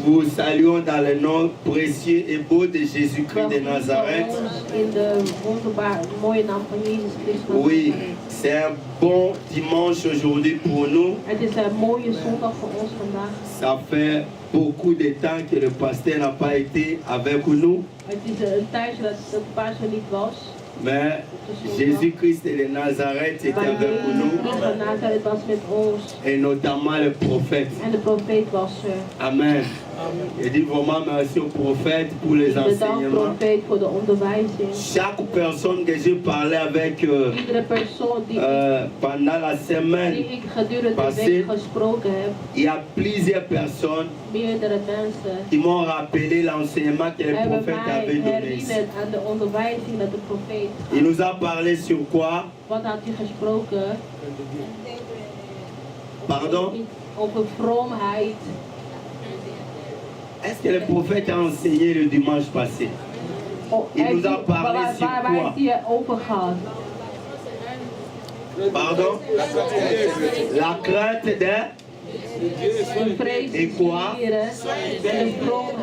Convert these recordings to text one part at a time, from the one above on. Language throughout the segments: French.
vous saluons dans le nom précieux et beau de Jésus-Christ de Nazareth. Oui, c'est un bon dimanche aujourd'hui pour nous. Ça fait beaucoup de temps que le pasteur n'a pas été avec nous. Mais Jésus-Christ de Nazareth était avec nous. Et notamment le prophète. Amen. Je dis vraiment merci au prophète pour les enseignements. Chaque personne que j'ai parlé avec pendant la semaine passée, il y a plusieurs personnes qui m'ont rappelé l'enseignement que le prophète avait donné ici. Il nous a parlé sur quoi? Pardon? Est-ce que le prophète a enseigné le dimanche passé? Il nous a parlé sur quoi? Pardon? La crainte et quoi?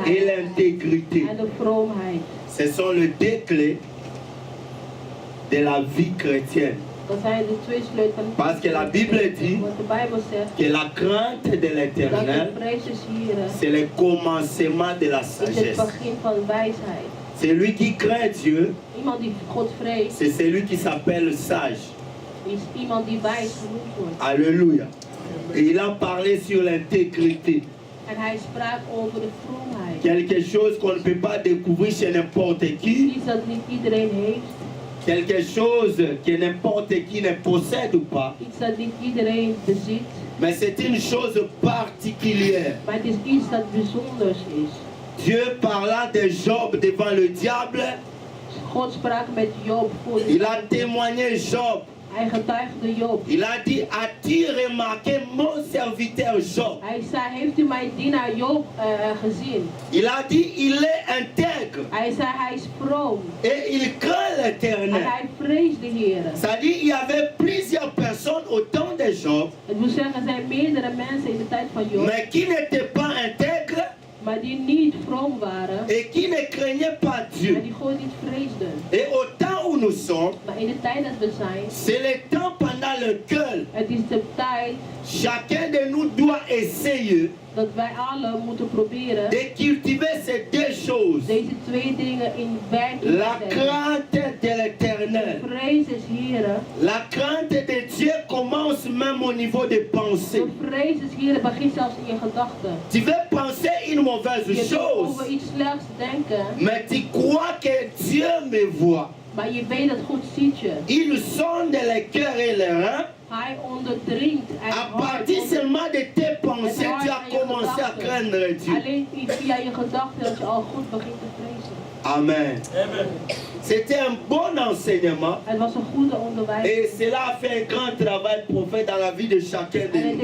Et l'intégrité. Ce sont les deux clés de la vie chrétienne. Parce que la Bible dit que la crainte de l'Éternel, c'est le commencement de la sagesse. Celui qui craint Dieu, c'est celui qui s'appelle sage. Alléluia. Et il a parlé sur l'intégrité. Quelque chose qu'on ne peut pas découvrir chez n'importe qui. Quelque chose que n'importe qui ne possède ou pas. Mais c'est une chose particulière. Dieu parlant de Job devant le diable, il a témoigné Job. Il a dit, as-tu remarqué mon serviteur Job? Il a dit, il est intègre. Et il craint l'Éternel. C'est-à-dire, il y avait plusieurs personnes au temps de Job, mais qui n'étaient pas intègres et qui ne craignaient pas Dieu. Et au temps où nous sommes, c'est le temps pendant lequel chacun de nous doit essayer de cultiver ces deux choses. La crainte de l'Éternel. La crainte de Dieu commence même au niveau des pensées. Tu veux penser une mauvaise chose, mais tu crois que Dieu me voit. Il sonde les cœurs et les reins. À partir seulement de tes pensées, tu as commencé à craindre Dieu. Amen. C'était un bon enseignement. Et cela a fait un grand travail prophète dans la vie de chacun de nous.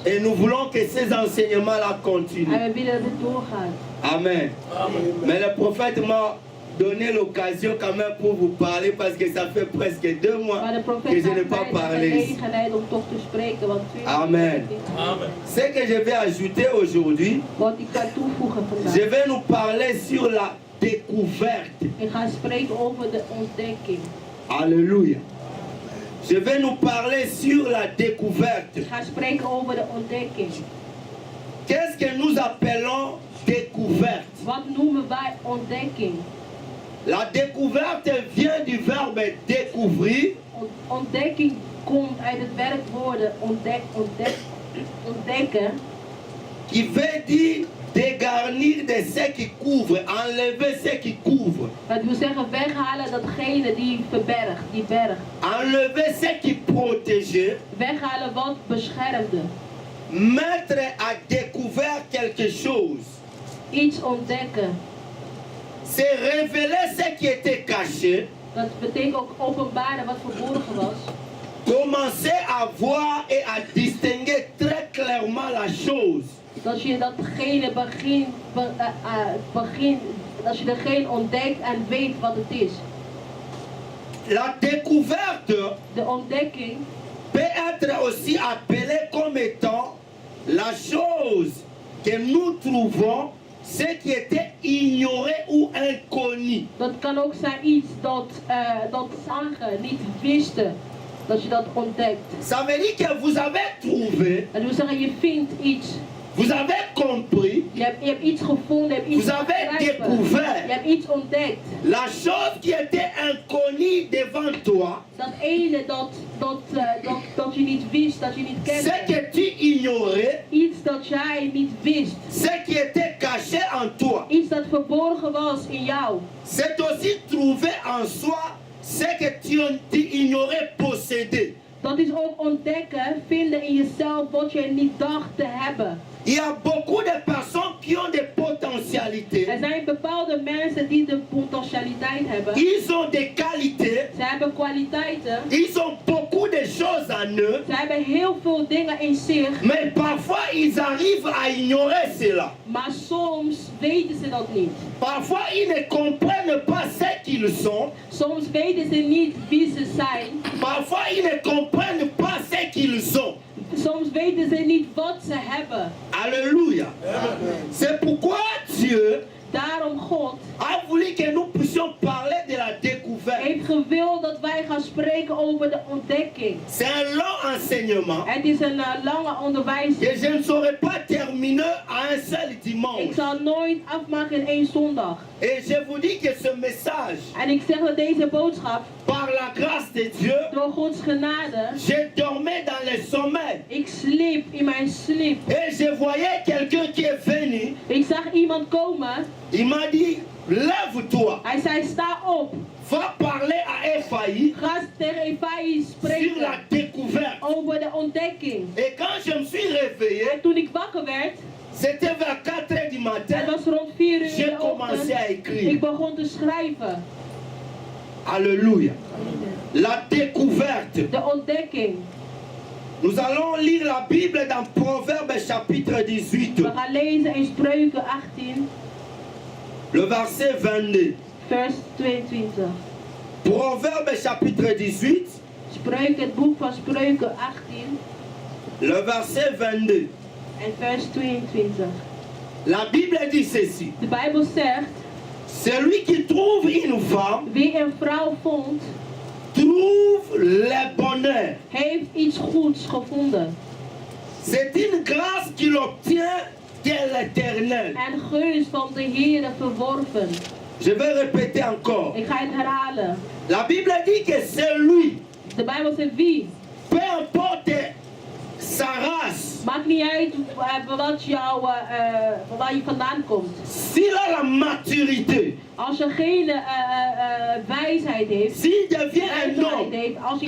Et nous voulons que ces enseignements-là continuent. Amen. Mais le prophète m'a donné l'occasion quand même pour vous parler parce que ça fait presque 2 mois que je n'ai pas parlé. Amen. Ce que je vais ajouter aujourd'hui, je vais nous parler sur la découverte. Alléluia. Je vais nous parler sur la découverte. Qu'est-ce que nous appelons découverte? La découverte vient du verbe découvrir. Ontdekking komt uit het werkwoord ontdekken. Qui veut dire dégarnir de ce qui couvre, enlever ce qui couvre. Het wil zeggen weghalen datgene die verbergt, die bergt. Enlever ce qui protège. Weghalen wat beschermde. Mettre à découvert quelque chose. Iets ontdekken. C'est révéler ce qui était caché. Dat betekent ook openbaren wat verborgen was. Commencer à voir et à distinguer très clairement la chose. Dat je datgene dat je degene ontdekt en weet wat het is. La découverte de ontdekking peut être aussi appelée comme étant la chose que nous trouvons, ce qui était ignoré ou inconnu. Dat kan ook zijn iets dat anderen niet wisten. Dat je dat ontdekt. Ça veut dire que vous avez trouvé, Dat wil zeggen, je vindt iets. vous avez compris, Je hebt iets gevonden, je hebt iets vous avez begrepen. découvert Je hebt iets ontdekt. la chose qui était inconnue devant toi, Dat ene dat je niet wist, dat je niet ce kende. que tu ignorais, Iets dat jij niet wist. ce qui était caché en toi. Iets dat verborgen was in jou. C'est aussi trouver en soi ce que tu ignorais posséder. Dat is ook ontdekken, vinden in jezelf wat je niet dacht te hebben. Il y a beaucoup de personnes qui ont des potentialités. Er zijn bepaalde mensen die de potentialiteit hebben. Ils ont des qualités. Ze hebben kwaliteiten. Ils ont beaucoup de choses en eux. Ze hebben heel veel dingen in zich. Mais parfois, ils arrivent à ignorer cela. Maar soms weten ze dat niet. Parfois, ils ne comprennent pas ce qu'ils sont. Soms weten ze niet wie ze zijn. Parfois, ils ne comprennent pas ce qu'ils ont. Soms weten ze niet wat ze hebben. Alléluia. C'est pourquoi Dieu Daarom God a voulu que nous puissions parler de la découverte. heeft gewild dat wij gaan spreken over de ontdekking. C'est un long enseignement Het is een lange onderwijs. que je ne saurais pas terminer à un seul Ik dimanche. zal nooit afmaken in één zondag. Et je vous dis que ce message, En ik zeg dat deze boodschap, par la grâce de Dieu, door Gods genade, je dormais dans le sommeil. ik sliep in mijn sliep. Et je voyais quelqu'un qui est venu. Ik zag iemand komen. Il m'a dit, lève-toi, Hij zei, sta op. va parler à Ephaï Ga tegen Efai sur la spreken découverte. over de ontdekking. Et quand je me suis réveillé, En toen ik wakker werd, c'était vers 4 heures du het matin, was rond 4 uur in j'ai de commencé ochtend, à écrire. ik begon te schrijven. Alléluia. La découverte. De ontdekking. Nous allons lire la Bible dans Proverbes chapitre 18, We gaan lezen in Spreuken 18, le verset 22. vers 22. Proverbes chapitre 18, Spreuken, het boek van Spreuken 18 le verset 22. en vers 22. La Bible dit ceci. De Bijbel zegt, Celui qui trouve une femme wie een vrouw vond, trouve le bonheur. heeft iets goeds gevonden. C'est une grâce qu'il obtient de l'Éternel. En gunst van de Heere verworven. Je vais répéter encore. Ik ga het herhalen. La Bible dit que celui, De Bijbel zegt wie. peu importe sa race, Maakt niet uit van waar je vandaan komt. s'il a la maturité, Als je geen wijsheid heeft, s'il devient un wijsheid homme heeft, als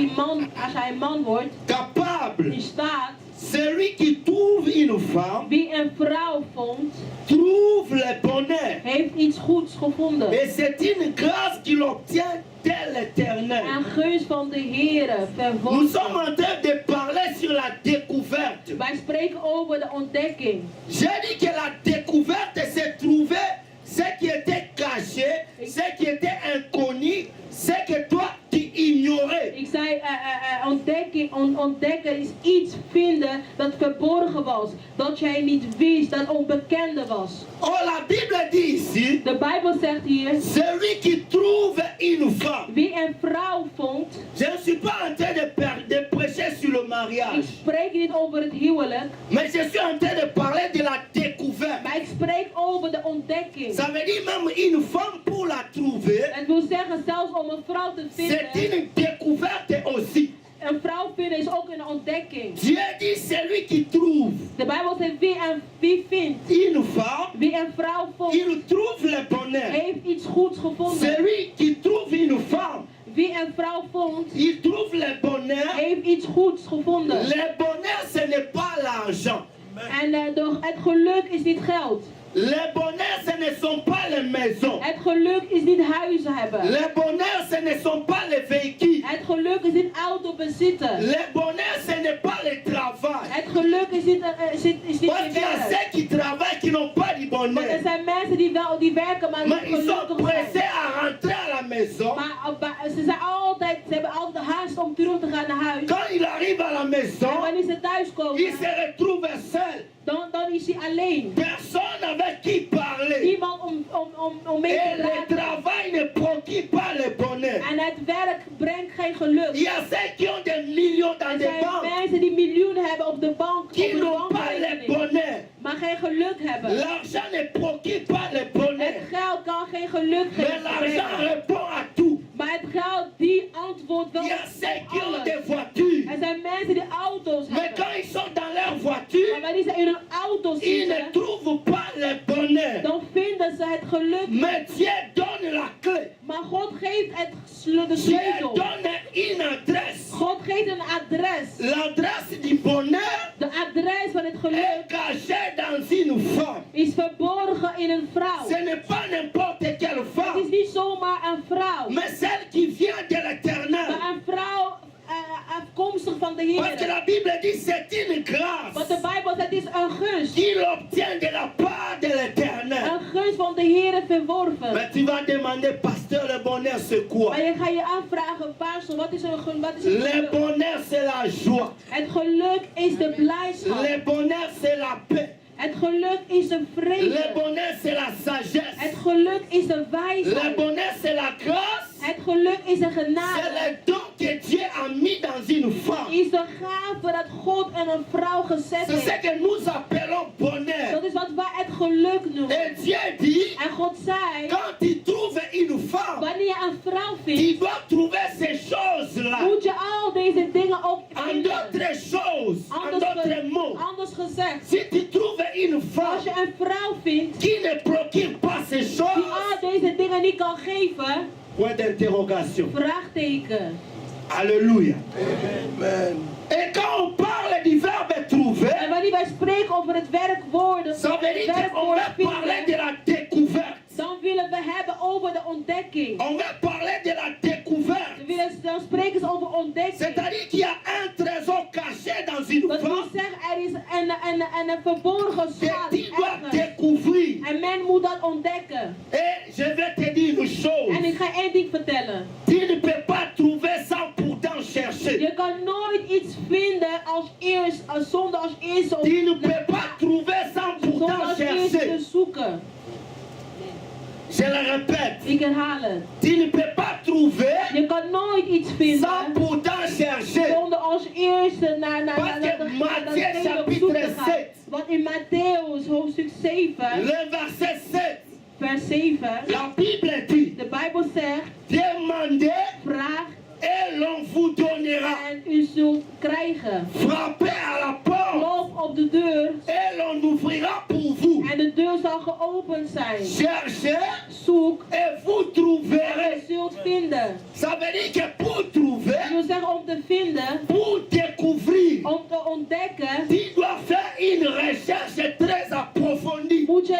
hij een man wordt, capable, in staat, celui qui trouve une femme wie een vrouw vond, trouve le bonheur. heeft iets goeds gevonden. Et c'est une grâce qu'il obtient de l'Éternel. En gunst van de Heere Nous sommes verworven. en train de parler sur la découverte. Wij spreken over de ontdekking. J'ai dit que la découverte, c'est trouver ce qui était caché, ce qui était inconnu, ce que toi tu ignorais. Ik zei, ontdekken is iets vinden dat verborgen was. Dat jij niet wist, dat onbekende was. Oh, la Bible dit ici, De Bijbel zegt hier, celui qui trouve une femme. wie een vrouw vond. Je ne suis pas en train de prêcher sur le Ik mariage, spreek niet over het huwelijk, mais je suis en train de parler de la découverte. maar ik spreek over de ontdekking. Ça veut dire même une femme pour la trouver, Het wil zeggen, zelfs om een vrouw te c'est vinden, une découverte aussi. een vrouw vinden is ook een ontdekking. Dieu dit celui qui trouve De Bijbel zegt, wie vindt, une femme, wie een vrouw vond, il trouve le bonheur. heeft iets goeds gevonden. Celui qui trouve une femme, Wie een vrouw vond, il trouve le bonheur. heeft iets goeds gevonden. Le bonheur, ce n'est pas l'argent. En het geluk is niet geld. Le bonheur, ce ne sont pas les maisons. Het geluk is niet huizen hebben. Le bonheur, ce ne sont pas les véhicules. Het geluk is niet auto bezitten. Le bonheur, ce n'est pas le travail. Het geluk is niet Parce qu'il y a werk. ceux qui travaillent qui n'ont pas du Want er bonheur. zijn mensen die werken maar Mais niet ils sont gelukkig pressés zijn. à rentrer à la maison. Maar ze hebben altijd haast om terug te gaan naar huis. Quand ils arrivent à la En maison, wanneer ze thuis ils komen, se retrouvent seuls. alleen. Personne avec qui parler. Niemand om mee Et te le praten. travail ne procure pas le bonheur. En het werk brengt geen geluk. Il y a ceux qui ont des millions dans Er des zijn banques mensen die miljoenen hebben op de bank, op qui de n'ont pas le bankrekening, bonheur. maar geen geluk hebben. L'argent ne procure pas le bonheur. Het geld kan geen geluk Mais l'argent geven. répond à tout. Maar het geld die antwoordt wel Il y a ceux qui op ont alles. des voitures. Er zijn mensen die auto's Mais hebben. quand ils sont dans leur Maar voiture, wanneer ze in hun auto ils ne zitten, trouvent pas le bonheur. dan vinden ze het geluk. Mais Dieu donne la clé. Maar God geeft de Dieu sleutel. donne une adresse. God geeft een adres. L'adresse du bonheur De adres van het est geluk cachée dans une femme. is verborgen in een vrouw. Ce n'est pas n'importe quelle Het is femme, niet zomaar een vrouw, mais celle qui vient de l'éternel. maar een vrouw afkomstig van de Parce que Heer. la Bible dit c'est une Want de grâce Bijbel zegt het is een gunst. qu'il obtient de la part de l'éternel. Een gunst van de Heer verworven. Mais tu vas demander, pasteur, le bonheur c'est quoi? Maar je gaat je afvragen, pastor, wat is een gunst? Wat is een Le geluk? bonheur c'est la joie. Het geluk is de blijdschap. Le bonheur c'est la paix. Het geluk is de Le vrede. bonheur c'est la sagesse. Het geluk is de Le wijsheid. bonheur c'est la grâce. Het geluk is de C'est genade. le don que Dieu a mis dans une femme. Is de gave dat God en een vrouw gezet C'est ce heeft. que nous appelons bonheur. Dat is wat wij het geluk noemen. Et Dieu dit, En God zei, quand tu trouves une femme, wanneer je een vrouw tu vindt, dois trouver ces choses-là. moet je al deze dingen ook En vinden. d'autres choses, en d'autres mots. Anders gezegd, Si tu trouves une als femme je een vrouw vindt qui ne procure pas ces die choses, al deze dingen niet kan geven, point d'interrogation. vraagteken. Alléluia. Amen. Et quand on parle du verbe trouver, En wanneer wij spreken over het werkwoorden, ça veut dire qu'on werkwoord va parler de vinden, la découverte. dan willen we hebben over de ontdekking. On va parler de la découverte. Dan spreken ze over ontdekking. C'est-à-dire qu'il y a un trésor caché dans une Dat wil femme zeggen, er is een verborgen que schat tu dois ergens. découvrir. En men moet dat ontdekken. Et je vais te dire une chose. En ik ga één ding vertellen. Tu ne peux pas trouver sans pourtant chercher. Je kan nooit iets vinden zonder als eerste Tu ne peux pas trouver sans zonder pourtant als eerste chercher. te zoeken. Je le répète. Ik herhaal het. Tu ne peux pas trouver Je kan nooit iets sans vinden pourtant chercher. zonder als eerste naar Parce que datgene Matthieu op zoek chapitre te gaan. 7, Want in Matthäus hoofdstuk 7, le verset 7, vers 7, la Bible dit, de Bijbel zegt, demandez vraag et l'on vous donnera. en u zult krijgen. Frappez à la porte Klop op de deur et l'on ouvrira pour vous. en de deur zal geopend zijn. Cherchez Zoek et vous en trouverez. u zult vinden. Ça veut dire que pour trouver, Dat wil zeggen om te vinden, pour découvrir, om te ontdekken, tu dois faire une recherche très approfondie. moet je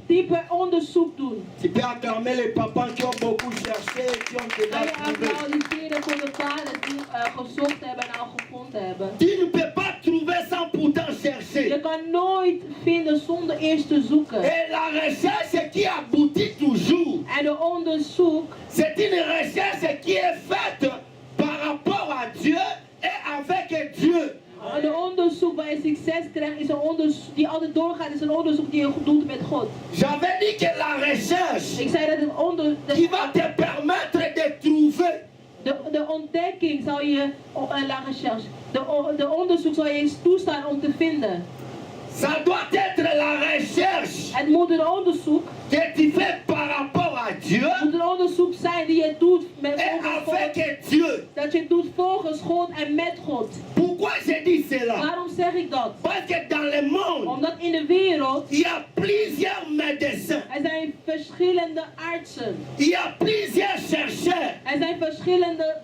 dieper onderzoek doen. Tu peux acclamer les papas qui ont beaucoup cherché et qui ont déjà Kan je trouvé. applaudisseren voor de vaders die gezocht hebben en al gevonden hebben. Tu ne peux pas trouver sans pourtant chercher. Je kan nooit vinden zonder eerst te zoeken. Et la recherche qui aboutit toujours, En de onderzoek c'est une recherche qui est faite par rapport à Dieu et avec Dieu. de onderzoek waar je succes krijgt is een onderzoek die altijd doorgaat, is een onderzoek die je doet met God. J'avais dit que la recherche Ik zei dat het qui va te permettre de trouver, de ontdekking zal je, la recherche, de onderzoek zal je toestaan om te vinden. ça doit être la recherche Het moet een onderzoek, que tu fais par rapport à Dieu moet een onderzoek zijn die je doet met et volgens God. avec Dieu. Dat je het doet volgens God en met God. Pourquoi je dis cela? Waarom zeg ik dat? Parce que dans le monde, Omdat in de wereld il y a plusieurs médecins, er zijn verschillende artsen. il y a plusieurs chercheurs, Er zijn verschillende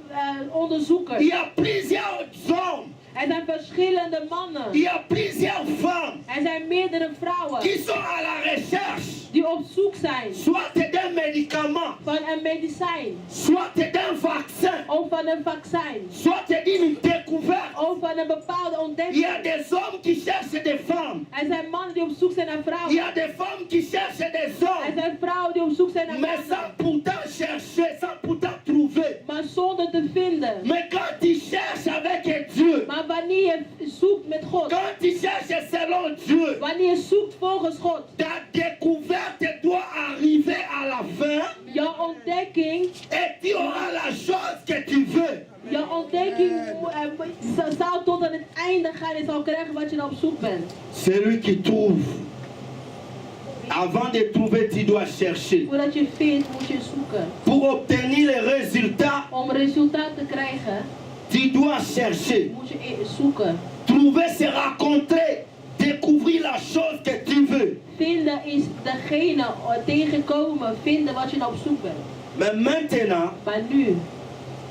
onderzoekers. il y a plusieurs hommes, Er zijn verschillende mannen. il y a plusieurs femmes Er zijn meerdere vrouwen qui sont à la recherche, die op zoek zijn soit d'un médicament, van een medicijn. soit d'un vaccin, Of van een vaccin. soit d'une découverte. Of van een bepaalde Il y ontdekking. a des hommes qui cherchent des femmes, Er zijn mannen die op zoek zijn naar il y vrouwen. a des femmes qui cherchent des Er hommes, zijn vrouwen die op zoek zijn naar mais sans mannen. pourtant chercher, sans pourtant trouver. Maar zonder te vinden. Mais quand tu cherches avec Dieu, Maar wanneer je zoekt met God. Quand tu cherches selon Dieu, Wanneer je zoekt volgens God. ta découverte doit arriver à la fin. Jouw ontdekking. Et tu auras la chose que tu veux. Jouw ontdekking zal tot aan het einde gaan en zal krijgen wat je naar op zoek bent. Celui qui trouve. Avant de trouver, tu dois chercher. Voordat je vindt, moet je zoeken. Pour obtenir les résultats, Om resultaat te krijgen, tu dois chercher. moet je zoeken. Trouver, c'est rencontrer. Découvrir la chose que tu veux. Vinden is degene tegenkomen, vinden wat je naar op zoek bent. Mais maintenant, Maar nu,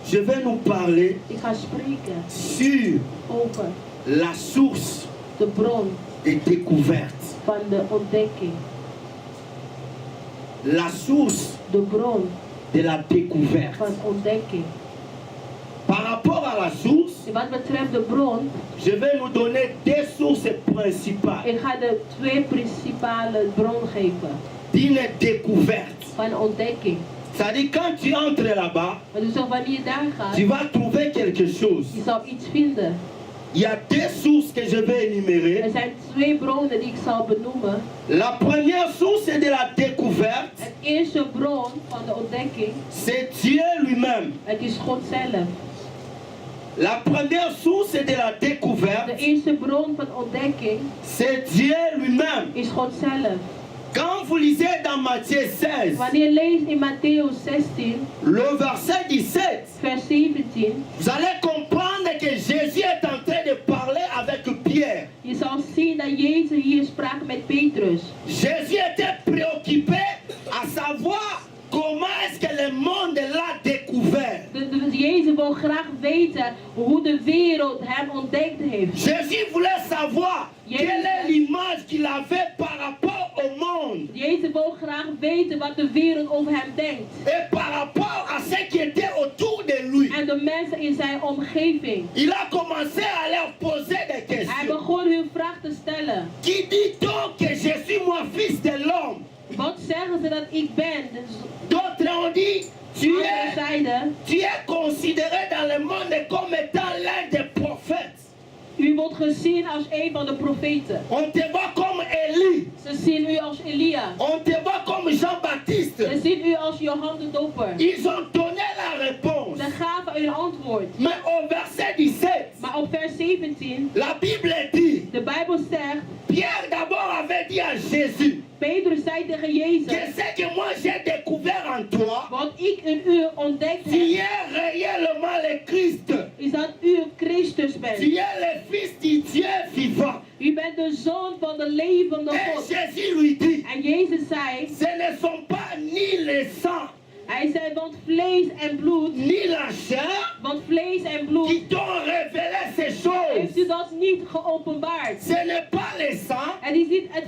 je vais nous parler ik ga spreken sur over la source de bron des découvertes. van de ontdekking. La source De bron de la découverte. van ontdekking. Par rapport à la source, Wat betreft de bron, je vais nous donner deux sources principales ik ga de twee principale bron geven d'une découverte. van ontdekking. C'est-à-dire quand tu entres là-bas, Dus wanneer je daar gaat, tu vas trouver quelque chose. je zal iets vinden. Il y a deux sources que je vais énumérer. Er zijn twee bronnen die ik zal benoemen. La première source de la découverte, Het eerste bron van de ontdekking, c'est Dieu lui-même. het is God zelf. La première source de la De découverte, eerste bron van ontdekking c'est Dieu lui-même. is God zelf. Quand vous lisez dans Matthieu 16, Wanneer je leest in Matthäus 16, le verset 17, vers 17, vous allez comprendre que Jésus est en train de parler avec Pierre. je zal zien dat Jezus hier sprak met Petrus. Jésus était préoccupé à savoir comment est-ce que le monde l'a découvert. Jezus wil graag weten hoe de wereld hem ontdekt heeft. Jésus voulait savoir quelle est l'image qu'il avait par rapport au monde Jezus wil graag weten wat de wereld over hem denkt. et par rapport à ce qui était autour de lui. En de mensen in zijn omgeving. Il a commencé à leur poser des Hij questions. begon hun vraag te stellen. Qui dit donc que je suis moi fils de l'homme? Wat zeggen ze dat ik ben? Dus D'autres ont dit, anderen zeiden, tu es considéré dans le monde comme étant l'un des prophètes. u wordt gezien als een van de profeten. On te voit comme Élie. Ze zien u als Elia. On te voit comme Jean-Baptiste. Ze zien u als Johan de Doper. Ils ont donné la réponse. Ze gaven u een antwoord. Mais au verset 17, Maar op vers 17, la Bible dit, de Bijbel zegt, Pierre d'abord avait dit à Jésus, Petrus zei tegen que Jezus, ce que moi j'ai découvert en toi, wat ik in u ontdekt tu heb, es réellement le Christ. is dat u Christus Tu bent. es le Fils du Dieu vivant. U bent de zoon van de levende Et God. Jésus lui dit, En Jezus zei, ce ne sont pas ni le sang, hij zei, want vlees en bloed, ni la chair want vlees en bloed, qui t'ont révélé ces heeft u choses. dat niet geopenbaard. Ce n'est pas le sang, Het is niet het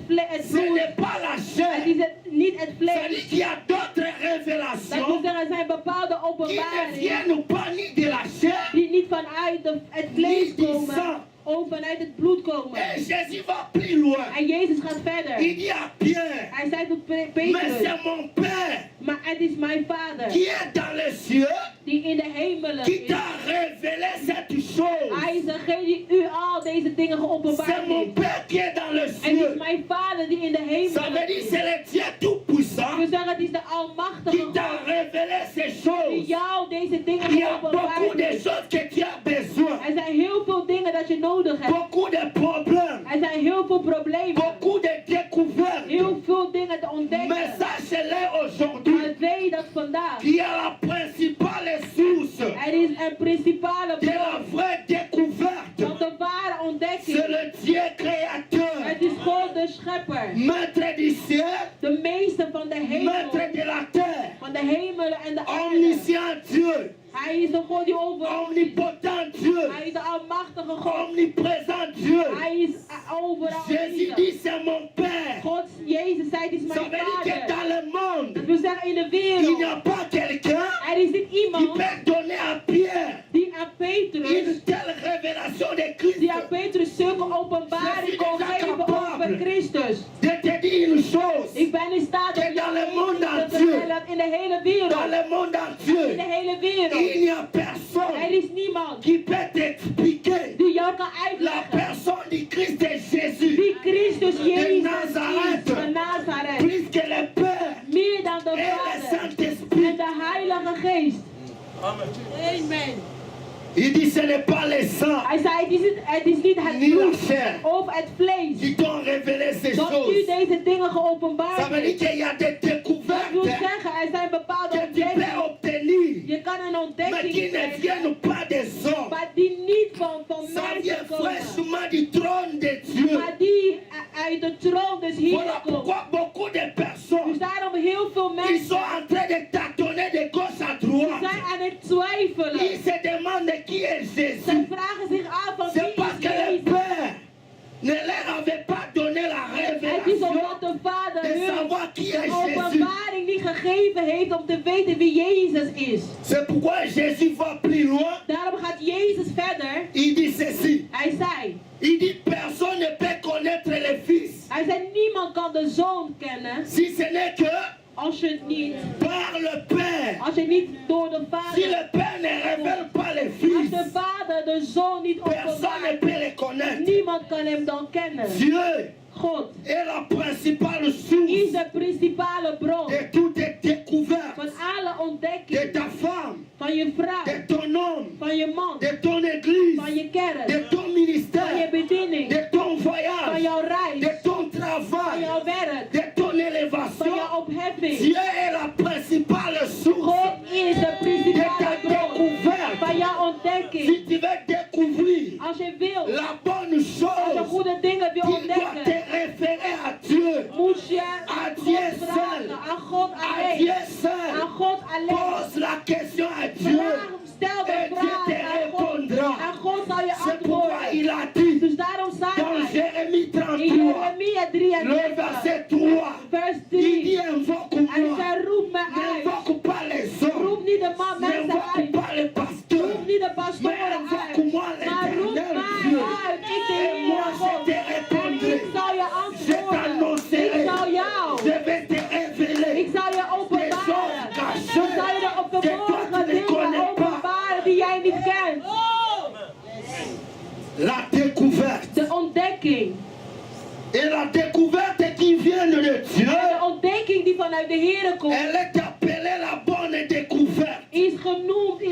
ce bloed, n'est pas la het chair. is niet het C'est-à-dire vlees. qu'il y a d'autres Dat wil révélations zeggen, er zijn bepaalde qui ne openbaringen viennent pas ni de la chair, die niet vanuit het vlees komen, of vanuit het bloed komen. et Jésus va plus loin. En Jezus gaat verder. Il dit à Pierre, Hij zei tot mais Petrus, c'est mon Père maar het is mijn Vader qui est dans les cieux die in de hemelen qui is. t'a révélé cette chose. Hij is degene die u al deze dingen geopenbaard C'est mon heeft. Père qui est dans les En het is cieux. mijn Vader die in de Ça hemelen veut dire is. c'est le Dieu tout-puissant We zeggen het is de qui almachtige t'a God révélé ces die choses. jou deze dingen Il y a beaucoup geopenbaard de heeft. choses que tu as besoin. Er zijn heel veel dingen dat je nodig hebt. Beaucoup de problèmes. Er zijn heel veel problemen. Beaucoup de découvertes. Heel veel dingen te Mais ontdekken. sachez-le aujourd'hui. Maar weet dat vandaag Qui est la principale source er is een principale de la bron vraie découverte. van de ware C'est ontdekking. le Dieu créateur, Het is God de schepper. maître du ciel, De meester van de hemel. maître de la terre, Van de hemelen en de aarde. omniscient Dieu, Hij is de God die overal is. omnipotent Dieu, Hij is de almachtige God. omniprésent Dieu. Hij is overal Jésus aanwezig. dit c'est mon Père. God, Jezus zei, het is Ça mijn veut dire que vader. dans le monde, Dat wil zeggen, in de il wereld. n'y a pas quelqu'un Er is niet qui iemand peut donner à Pierre die aan Petrus, une telle révélation de Christ. die aan Petrus zulke openbaring kon geven over Christus. De te dire une chose, Ik ben in staat om Que dans le jou monde te entier. vertellen dat in de hele wereld, dans le monde in entier, de hele il wereld, n'y a er personne is niemand qui peut t'expliquer expliquer die jou kan la uitleggen personne du Christ de Jésus, wie Christus Jezus Nazareth. is van Nazareth. plus que le Père Meer dan de et le Vader Saint-Esprit. en de Heilige Geest. Amen. Il dit ce n'est pas les sangs Hij zei, het is niet het ni la bloed chair of het vlees qui t'ont révélé ces dat u choses. deze dingen Ça geopenbaard veut dire heeft. qu'il y a des Dat wil découvertes zeggen, er zijn bepaalde que tu peux ontdekkingen. obtenir, Je kan een mais ontdekking qui ne krijgen, viennent pas des hommes. maar die niet van Ça vient mensen komen. fraîchement du trône de Dieu. Maar die uit de troon des Voilà Heren komt. pourquoi beaucoup de Dus personnes daarom heel veel ils mensen sont en train de tâtonner de gauche à droite. zijn aan het twijfelen. Ils se demandent qui est Ze Jésus. vragen zich af van wie C'est parce is que le Jezus. Père ne leur avait pas donné la Het is révélation omdat de Vader de hun savoir qui est de Jésus. openbaring niet gegeven heeft om te weten wie Jezus is. C'est pourquoi Jésus va plus loin. Daarom gaat Jezus verder. Il dit ceci. Hij zei, Il dit personne ne peut connaître le Fils hij zei niemand kan de Zoon kennen si ce n'est que als je het niet, par le Père. als je niet door de Si Vader, le Père ne révèle pas le als Fils, de Vader de Zoon niet personne ne openbaart, peut le connaître. niemand kan hem dan kennen. Dieu God est la principale is source de principale bron de toute découverte van alle de ontdekkingen, ta femme, van je vrouw, de ton homme, van je man, de ton église, van je kerk, de ton van je ministère, bediening, de ton van voyage, jouw reis, de ton van travail, jouw werk, de ton van élévation. jouw opheffing. Dieu est la principale source God is de de principale ta bron découverte. van jouw ontdekking. Si tu veux découvrir Als je wil, la bonne als je chose, goede dingen wil tu dois te ontdekken, référer à Dieu. moet je À aan Dieu God vragen, seul. aan God À alleen, Dieu seul. aan God alleen. Pose la question à Dieu. Stel de Et Dieu vraag te aan God répondra. en God zal je C'est pourquoi antwoorden. il a dit Dus daarom zei dans hij Jérémie in 33, Jeremia le 33, verset 3, vers il 3, dit invoque-moi. en zei roep me uit. N'invoque pas les hommes. Roep niet de mensen N'invoque uit. pas les pasteurs. Roep niet de Mais pastoren uit. invoque-moi Maar roep l'éternel mij Dieu. uit. Ik de Et moi Heer je God. te En répondrai. ik zal je Je antwoorden. t'annoncerai. Ik zal jou. Je vais te révéler. Ik zal je openbaren. Ik zal je de verborgen dingen openbaren die jij niet kent. La découverte. De ontdekking. Et la découverte qui vient de Dieu, En de ontdekking die vanuit de Heer komt, elle est appelée la bonne découverte.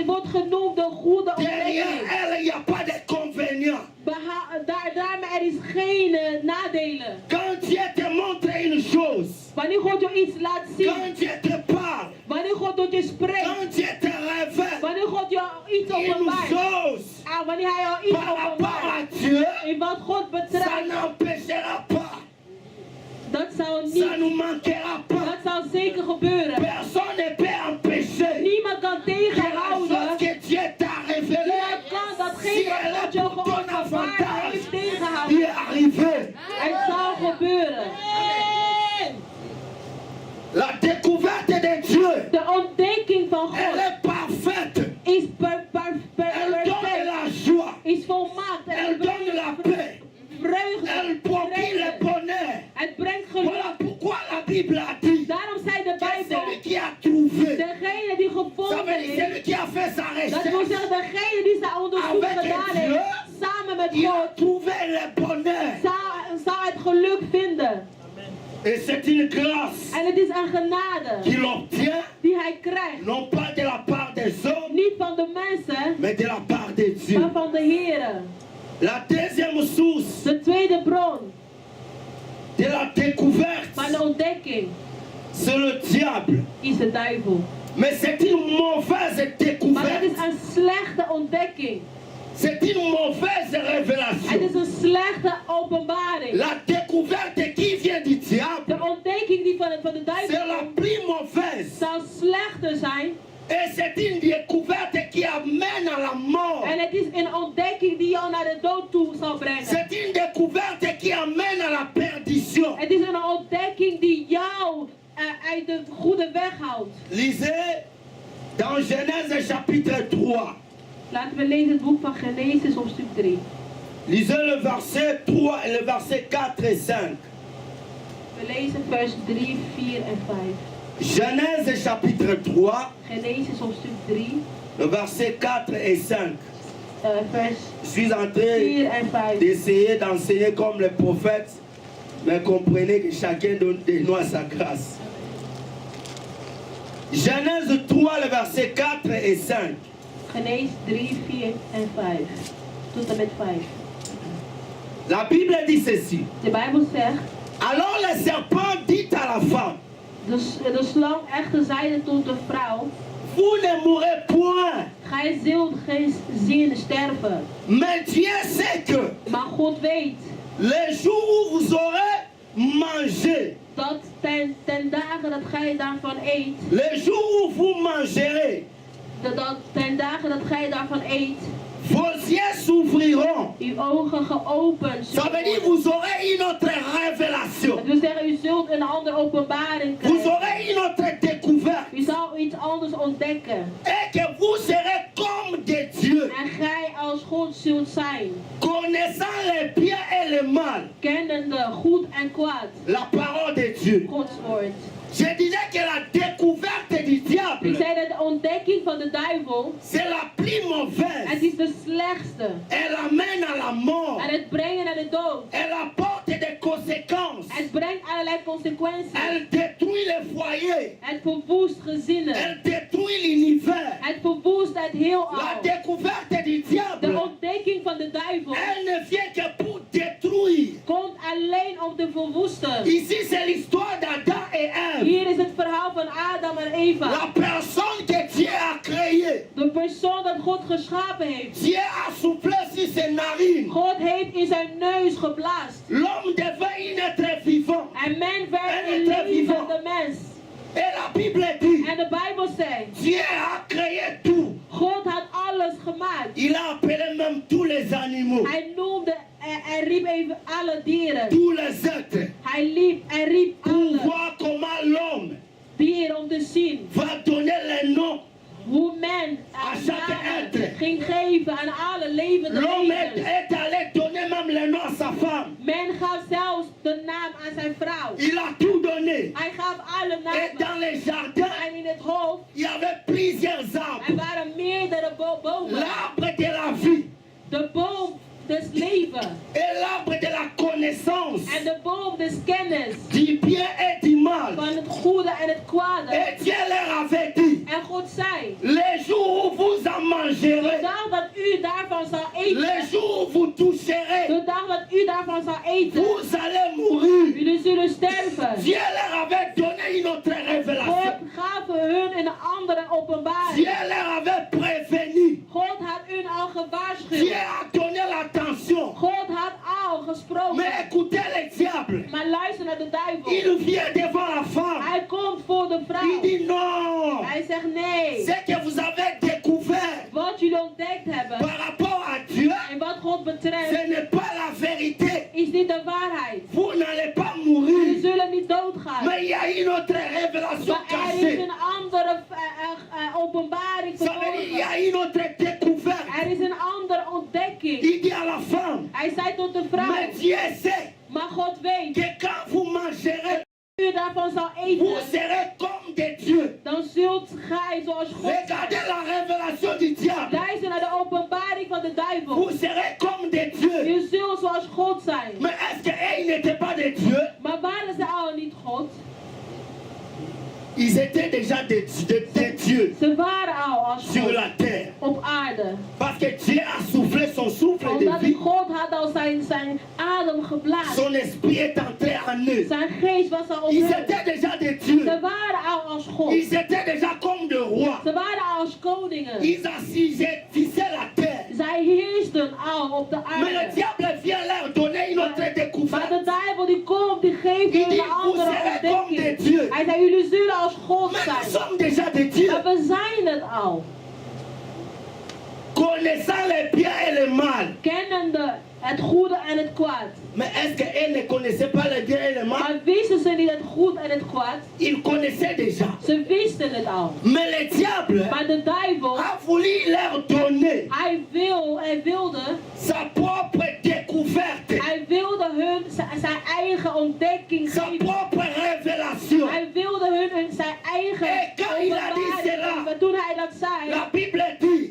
wordt genoemd de goede Derrière ontdekking. elle, il n'y a pas d'inconvénient. Daarmee er is geen nadelen. Quand Dieu te montre une chose, Wanneer God je iets laat zien, quand Dieu te parle, wanneer God tot je spreekt, quand Dieu te révèle wanneer God je iets une openbaart, chose wanneer hij jou iets par rapport openbaart, à Dieu, in wat God ça betreft, n'empêchera pas, dat zou ça niet, ne manquera pas. dat zou zeker gebeuren. Personne ne peut empêcher Niemand kan que la chose tegenhouden. que Dieu t'a révélée, Niemand kan si datgene elle wat est God je pour ton geopenbaard avantage, heeft il tegenhouden. est arrivé. Het zal gebeuren. La découverte de Dieu, De ontdekking van elle God est parfaite. is Elle donne perfect, la joie. is volmaakt en Elle het donne brengt la paix. vreugde, Elle procure le vrede. bonheur. Het brengt Voilà geluk. pourquoi la Bible a dit Daarom zei de que Bijbel, celui qui a trouvé, degene die ça gevonden veut dire heeft, celui qui a fait sa dat wil recherche, zeggen degene die zijn onderzoek Avec gedaan Dieu, heeft, samen met il a God, trouvé le bonheur. zou het geluk vinden. Et c'est une grâce En het is een genade qu'il obtient, die hij krijgt. non pas de la part des hommes, Niet van de mensen, mais de la part de Dieu. maar van de Heer. La deuxième source De tweede bron de la découverte, van de ontdekking c'est le diable. is de duivel. Mais c'est une mauvaise Maar het découverte. is een slechte ontdekking. C'est une mauvaise Het révélation. is een slechte openbaring. La découverte qui vient du diable, De ontdekking die van de c'est duivel la komt, plus mauvaise. zou slechter zijn. Et c'est une découverte qui amène à la mort. En het is een ontdekking die jou naar de dood toe zal brengen. C'est une découverte qui amène à la perdition. Het is een ontdekking die jou uit de goede weg houdt. Lisez dans Genèse chapitre 3. Laten we lezen het boek van Genesis hoofdstuk 3. Lisez le verset 3 et le verset 4 et 5. We lezen vers 3, 4 en 5. Genèse chapitre 3, Genesis hoofdstuk 3, le verset 4 et 5. Je suis en train d'essayer d'enseigner comme les prophètes, mais comprenez que chacun de nous a sa grâce. Genèse 3, le verset 4 et 5. Genèse 3, 4 en 5. Tot en met 5. La Bible dit ceci. De Bijbel zegt. Alors le serpent dit à la femme. De slang echter zeide tot de vrouw. Vous ne mourrez point. Gij zult geen zin sterven. Mais Dieu sait que. Maar God weet. Le jour où vous aurez mangé. Dat ten dagen dat gij daarvan eet. Le jour où vous mangerez. Dat ten dagen dat gij daarvan eet. Vos yeux s'ouvriront. Uw ogen geopend Ça veut dire vous aurez une autre révélation. Dat wil zeggen, u zult een andere openbaring Vous krijgen. aurez une autre découverte. U zal iets anders ontdekken. Et que vous serez comme des dieux. En gij als God zult zijn. Connaissant le bien et le mal. Kennende goed en kwaad. La parole de Dieu. Gods woord. Je disais que la découverte du diable. Ik zei dat de ontdekking van de duivel. C'est la plus mauvaise. Het is de slechtste. Elle amène à la mort. En het brengt naar de dood. Elle apporte des conséquences. Het brengt allerlei consequenties. Elle détruit les foyers. Het verwoest gezinnen. Elle détruit l'univers. Het verwoest het heelal. La découverte du diable. De ontdekking van de duivel. Elle ne vient que pour détruire. Komt alleen om te verwoesten. Ici c'est l'histoire d'Adam et Ève. Hier is het verhaal van Adam en Eva. La personne que Dieu a créée. De persoon dat God geschapen heeft. Dieu a soufflé sur ses narines. God heeft in zijn neus geblaast. L'homme devait être vivant. En men werd een levende mens. Et la Bible dit. En de Bijbel zegt. Dieu a créé tout. God had alles gemaakt. Il a appelé même tous les animaux. Hij noemde en riep even alle dieren. Tous les êtres. Hij riep pour alle voir comment l'homme dieren om te zien. Va donner les noms. Hoe men ging geven aan alle levende L'homme wezens. est allé donner même les noms à sa femme. Men gaf zelfs de naam aan zijn vrouw. Il a tout donné. Hij gaf alle namen. Et dans les jardins, en in het hoofd, il y avait plusieurs arbres. Er waren meerdere bomen. L'arbre de la vie. De boom des levens. Et l'arbre de la connaissance. En de boom des kennis. Du bien et du mal. Van het goede en het kwade. Et Dieu leur avait dit. En God zei. Les jours où vous en mangerez. De dag dat u daarvan zal eten. Les jours où vous toucherez. De dag dat u daarvan zal eten. Vous allez mourir. Jullie zullen sterven. Dieu leur avait donné une autre révélation. God gaf hun een andere openbaring. Dieu leur avait prévenu. God had hun al gewaarschuwd. Dieu a donné l'attention. God had al gesproken. Mais écoutez le diable. Maar luister naar de duivel. Il vient devant la femme. Hij komt voor de vrouw. Il dit non. Hij zegt nee. Ce que vous avez découvert. Wat jullie ontdekt hebben. Par rapport à Dieu. En wat God betreft. Ce n'est pas la vérité. Is niet de waarheid. Vous n'allez pas mourir. Jullie zullen niet doodgaan. Mais il y a une autre révélation maar er is cachée. een andere openbaring verborgen. Il y a une autre découverte. Er is een andere ontdekking. Il dit à la femme. Hij zei tot de vrouw. Mais Dieu sait. Maar God weet. Que quand vous mangerez. U daarvan zal eten. Vous serez comme des dieux. Dan zult gij zoals God. Regardez la révélation du diable. Luister naar de openbaring van de duivel. Vous serez comme des dieux. Je zult zoals God zijn. Mais est-ce qu'ils n'étaient pas des dieux? Maar waren ze al niet God? Ils étaient déjà des dieux. Ze waren al als God. Sur la terre. Op aarde. Parce que Dieu a soufflé son souffle de Omdat vie. God had al zijn adem geblazen. Son esprit est entré en eux. Zijn geest was al op Ils hen. étaient déjà des dieux. Ze waren al als God. Ils étaient déjà comme des rois. Ze waren al als koningen. Ils assujettissaient la terre. Zij heersten al op de aarde. Mais le diable vient leur donner une autre découverte. Maar de duivel die komt, die geeft hun een andere ontdekking. Hij zei, jullie zullen als God Mais nous zijn. sommes déjà des dieux. Maar we zijn het al. Connaissant le bien et le mal. Kennende het goede en het kwaad. Mais est-ce qu'elles ne connaissaient pas le bien et le mal? Maar wisten ze niet het goed en het kwaad? Ils connaissaient déjà. Ze wisten het al. Mais le diable Maar de duivel a voulu leur donner hij wilde sa propre découverte, hij wilde hun zijn eigen ontdekking sa geven. propre révélation. Hij wilde hun zijn eigen Et quand il a dit cela, openbaring geven. Toen hij dat zei, la Bible dit,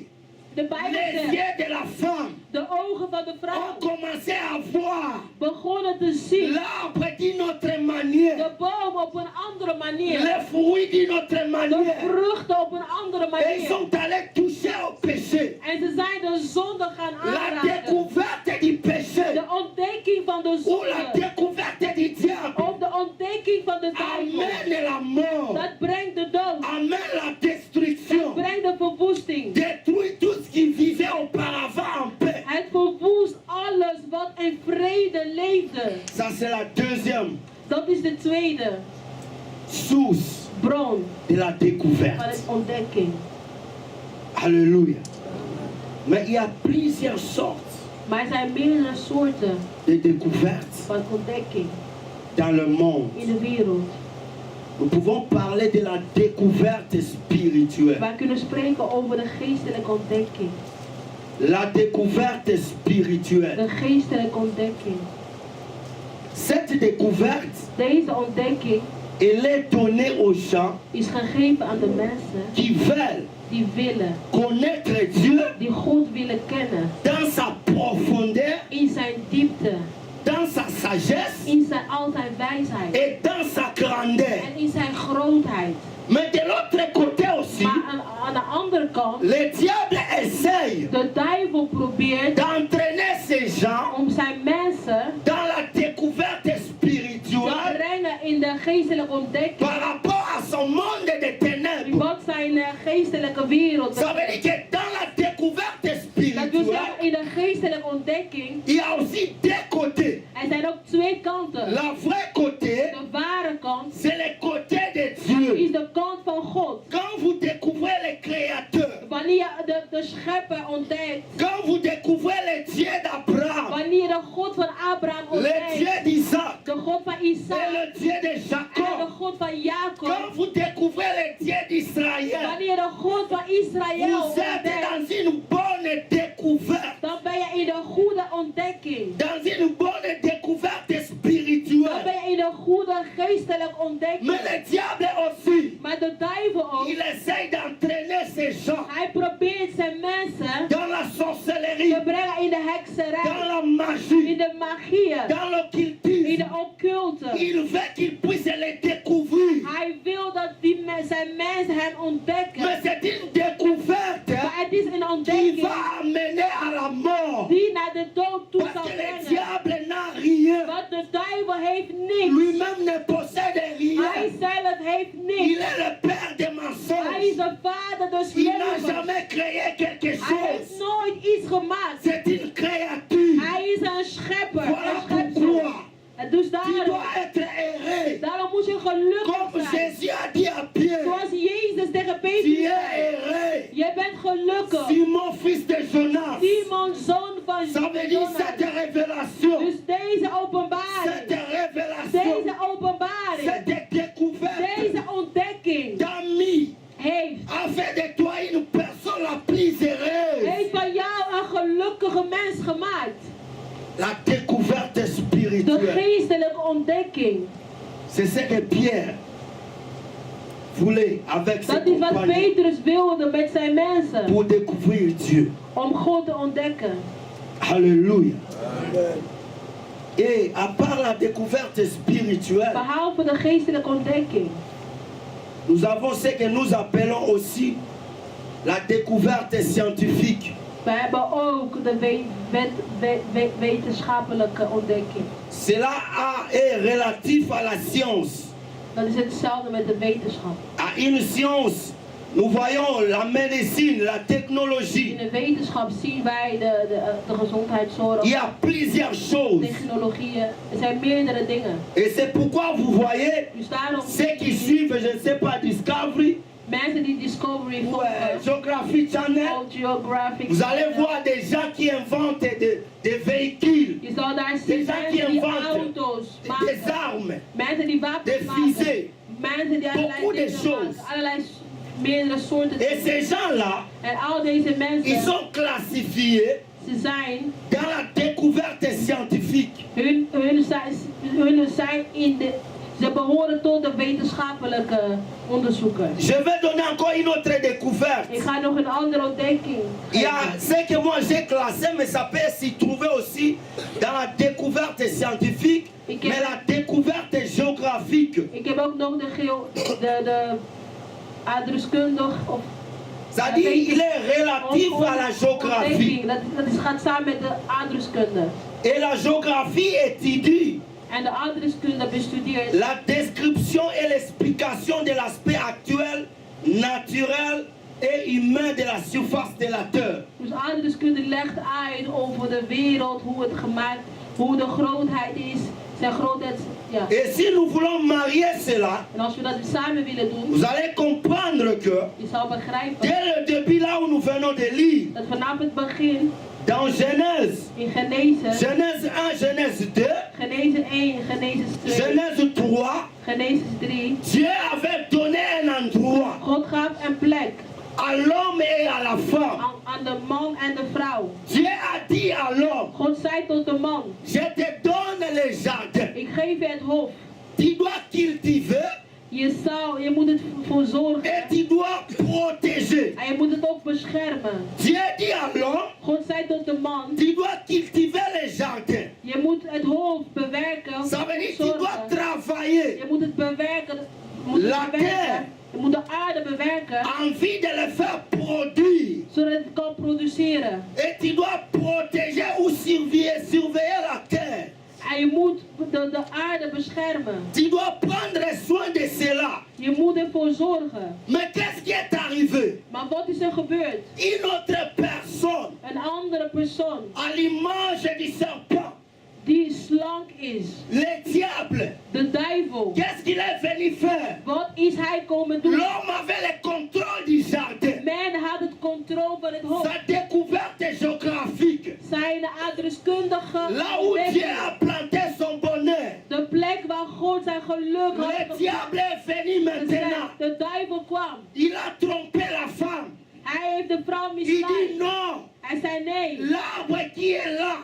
de De Bijbel les zegt, yeux de la femme de ogen van de ont vrouw commencé à voir begonnen te zien l'arbre d'une autre manière, de boom op een andere manier, les fruits d'une autre de manière. vruchten op een andere Et ils manier. sont allés toucher au péché. En ze zijn de zonde gaan La aanraken. découverte du péché De ontdekking van de ou la zonde découverte du diable of de ontdekking van de duivel, amène la mort, dat brengt de dood, amène la dat destruction, brengt de verwoesting. détruit tout ce qui vivait auparavant en paix. Het verwoest alles wat in vrede leefde. Ça c'est la deuxième Dat is de tweede source bron de la van découverte. de ontdekking. Alléluia. Mais il y a plusieurs sortes Maar er zijn meerdere soorten de découvertes van ontdekking dans le monde. in de wereld. Nous pouvons parler de la découverte spirituelle. Wij kunnen spreken over de geestelijke ontdekking. La découverte spirituelle. De geestelijke ontdekking. Cette découverte, Deze ontdekking elle est donnée aux gens is gegeven aan de mensen qui veulent die willen, connaître Dieu die God willen kennen. dans sa profondeur, In zijn diepte, dans sa sagesse in zijn, al zijn wijsheid et dans sa grandeur. en in zijn grootheid. Mais de l'autre côté aussi, Maar aan de andere kant, le diable essaye de duivel probeert d'entraîner ces gens om zijn mensen dans la découverte te spirituelle brengen in de geestelijke ontdekking. par rapport à son monde de ténèbres. Wat zijn geestelijke wereld Ça veut dire que dans la découverte Dat wil spirituelle, zeggen, in de geestelijke ontdekking, il y a aussi deux côtés. er zijn ook twee kanten. La vraie côté, De ware kant c'est le côté de is Dieu. de kant van God. Quand vous découvrez le Créateur, Wanneer je de schepper ontdekt, quand vous découvrez le Dieu d'Abraham, wanneer je de God van Abraham le Dieu ontdekt, d'Isaac de God van et Isaac le Dieu de en de Jacob, God van quand Jacob, vous découvrez le Dieu d'Israël, wanneer je de God van Israël vous êtes ontdekt, dans une bonne découverte, dan ben je in de goede ontdekking. dans une bonne découverte Dan spirituelle. ben je in de goede geestelijke ontdekking. Mais le diable aussi, Maar de duivel ook, il essaye d'entraîner ces gens hij probeert zijn mensen dans la sorcellerie, te brengen in de dans hekserij, la in magie, de magie, dans in l'occultisme. de occulte. Il veut qu'ils puissent les découvrir. Hij wil dat zijn mensen hem ontdekken. Mais c'est une découverte Maar het is een qui ontdekking va amener à la mort. die naar de dood toe Parce zal que le brengen. diable n'a rien. Want de duivel heeft niks. Lui-même ne possède Hij rien. zelf heeft Il niks. est le père des Hij is mensonges. de vader des Il n'a leugens. jamais créé quelque Hij heeft chose. nooit iets gemaakt. C'est une créature. Hij is een schepper. Voilà Een schepsel. pourquoi En dus tu daarom, dois être erré. daarom moet je gelukkig Comme zijn. Jésus a dit à Pierre, Zoals Jezus tegen tu Petrus es zei. erré. Je bent gelukkig. Simon, fils de Jonas. Simon, zoon van Ça veut dire cette Jonas. révélation. Dus deze Cette openbaring. révélation. Deze openbaring. Cette découverte Deze ontdekking t'a mis heeft, a fait de toi une personne la plus heureuse. heeft van jou een gelukkige mens gemaakt. La découverte De spirituelle. geestelijke ontdekking. C'est ce que Pierre voulait avec ses Dat is wat compagnons Petrus wilde met zijn mensen. pour découvrir Dieu. Om God te ontdekken. Alléluia. Et à part la découverte spirituelle, Behalve de geestelijke ontdekking. nous avons ce que nous appelons aussi la découverte scientifique. We hebben ook de wetenschappelijke ontdekking. Cela est relatif à la science. Dat is hetzelfde met de wetenschap. À une science, nous voyons la médecine, la In technologie. de wetenschap zien wij de gezondheidszorg, Il y a plusieurs choses. technologieën. Er zijn meerdere dingen. Et c'est pourquoi vous voyez Dus daarom ceux qui suivent, je ne sais pas, Discovery mensen die Discovery ou volgen, Geography Channel, of Geographic, vous allez voir des gens qui inventent des véhicules, je zal daar des zien gens qui mensen die inventent auto's des maken, armes, mensen die wapens des maken, fusées. mensen die allerlei Beaucoup de dingen choses. maken, allerlei meerdere soorten Et dingen. ces gens-là, En al deze ils mensen, sont classifiés ze zijn, dans la découverte scientifique. hun zijn in de, ze behoren tot de wetenschappelijke onderzoeken. Je vais donner encore une autre découverte. découverte. Ik ga nog een andere ontdekking Il y a geven. ce que moi j'ai classé, mais ça peut s'y trouver aussi dans la découverte scientifique, Ik mais heb, la découverte géographique. ik heb ook nog de aardrijkskundig of C'est-à-dire, il est relatif à la géographie. Dat gaat samen met de aardrijkskunde. Et la géographie étudie En de aardrijkskunde bestudeert la description et l'explication de l'aspect actuel, naturel et humain de la surface de la terre. Dus aardrijkskunde legt uit over de wereld, hoe het gemaakt, hoe de grootheid is, zijn grootheid. Ja. Et si nous voulons marier cela, En als we dat samen willen doen, vous allez comprendre que je zal begrijpen dès le début, là où nous venons de lire, dat vanaf het begin dans Genèse, in Genese, Genèse 1, Genèse 2, Genese 1, Genesis 2, Genèse 3, Genesis 3, Dieu avait donné un endroit God gaf een plek à l'homme et à la femme. aan de man en de vrouw. Dieu a dit à l'homme, God zei tot de man, je te donne le jardin. ik geef je het hof. Tu dois cultiver Je moet het voor zorgen et tu dois protéger. en je moet het ook beschermen. Dieu dit à l'homme, God zei tot de man, tu dois cultiver le jardin. je moet het hof bewerken, Ça veut dire que tu dois zorgen. travailler Je moet het bewerken, je moet, La het bewerken. terre. Je moet de aarde bewerken, en vue de le faire produire. zodat het kan produceren. Et tu dois protéger ou surveiller la terre. En je moet de aarde beschermen. Tu dois prendre soin de cela. Je moet ervoor zorgen. Mais qu'est-ce qui est arrivé? Maar wat is er gebeurd? Une autre personne, Een andere persoon à l'image du serpent, die slank is, le diable, de duivel. qu'est-ce qu'il est venu faire? Wat is hij komen doen? L'homme avait le contrôle du jardin. Men had het controle van het hof. Sa découverte géographique. Zijn aardrijkskundige Là où Dieu ontdekking. a planté son bonheur. De plek waar God zijn geluk had Le geplant. diable est venu maintenant. De duivel kwam. Il a trompé la femme. Hij heeft de vrouw Il dit misleid. non. Hij zei nee. L'arbre qui est là,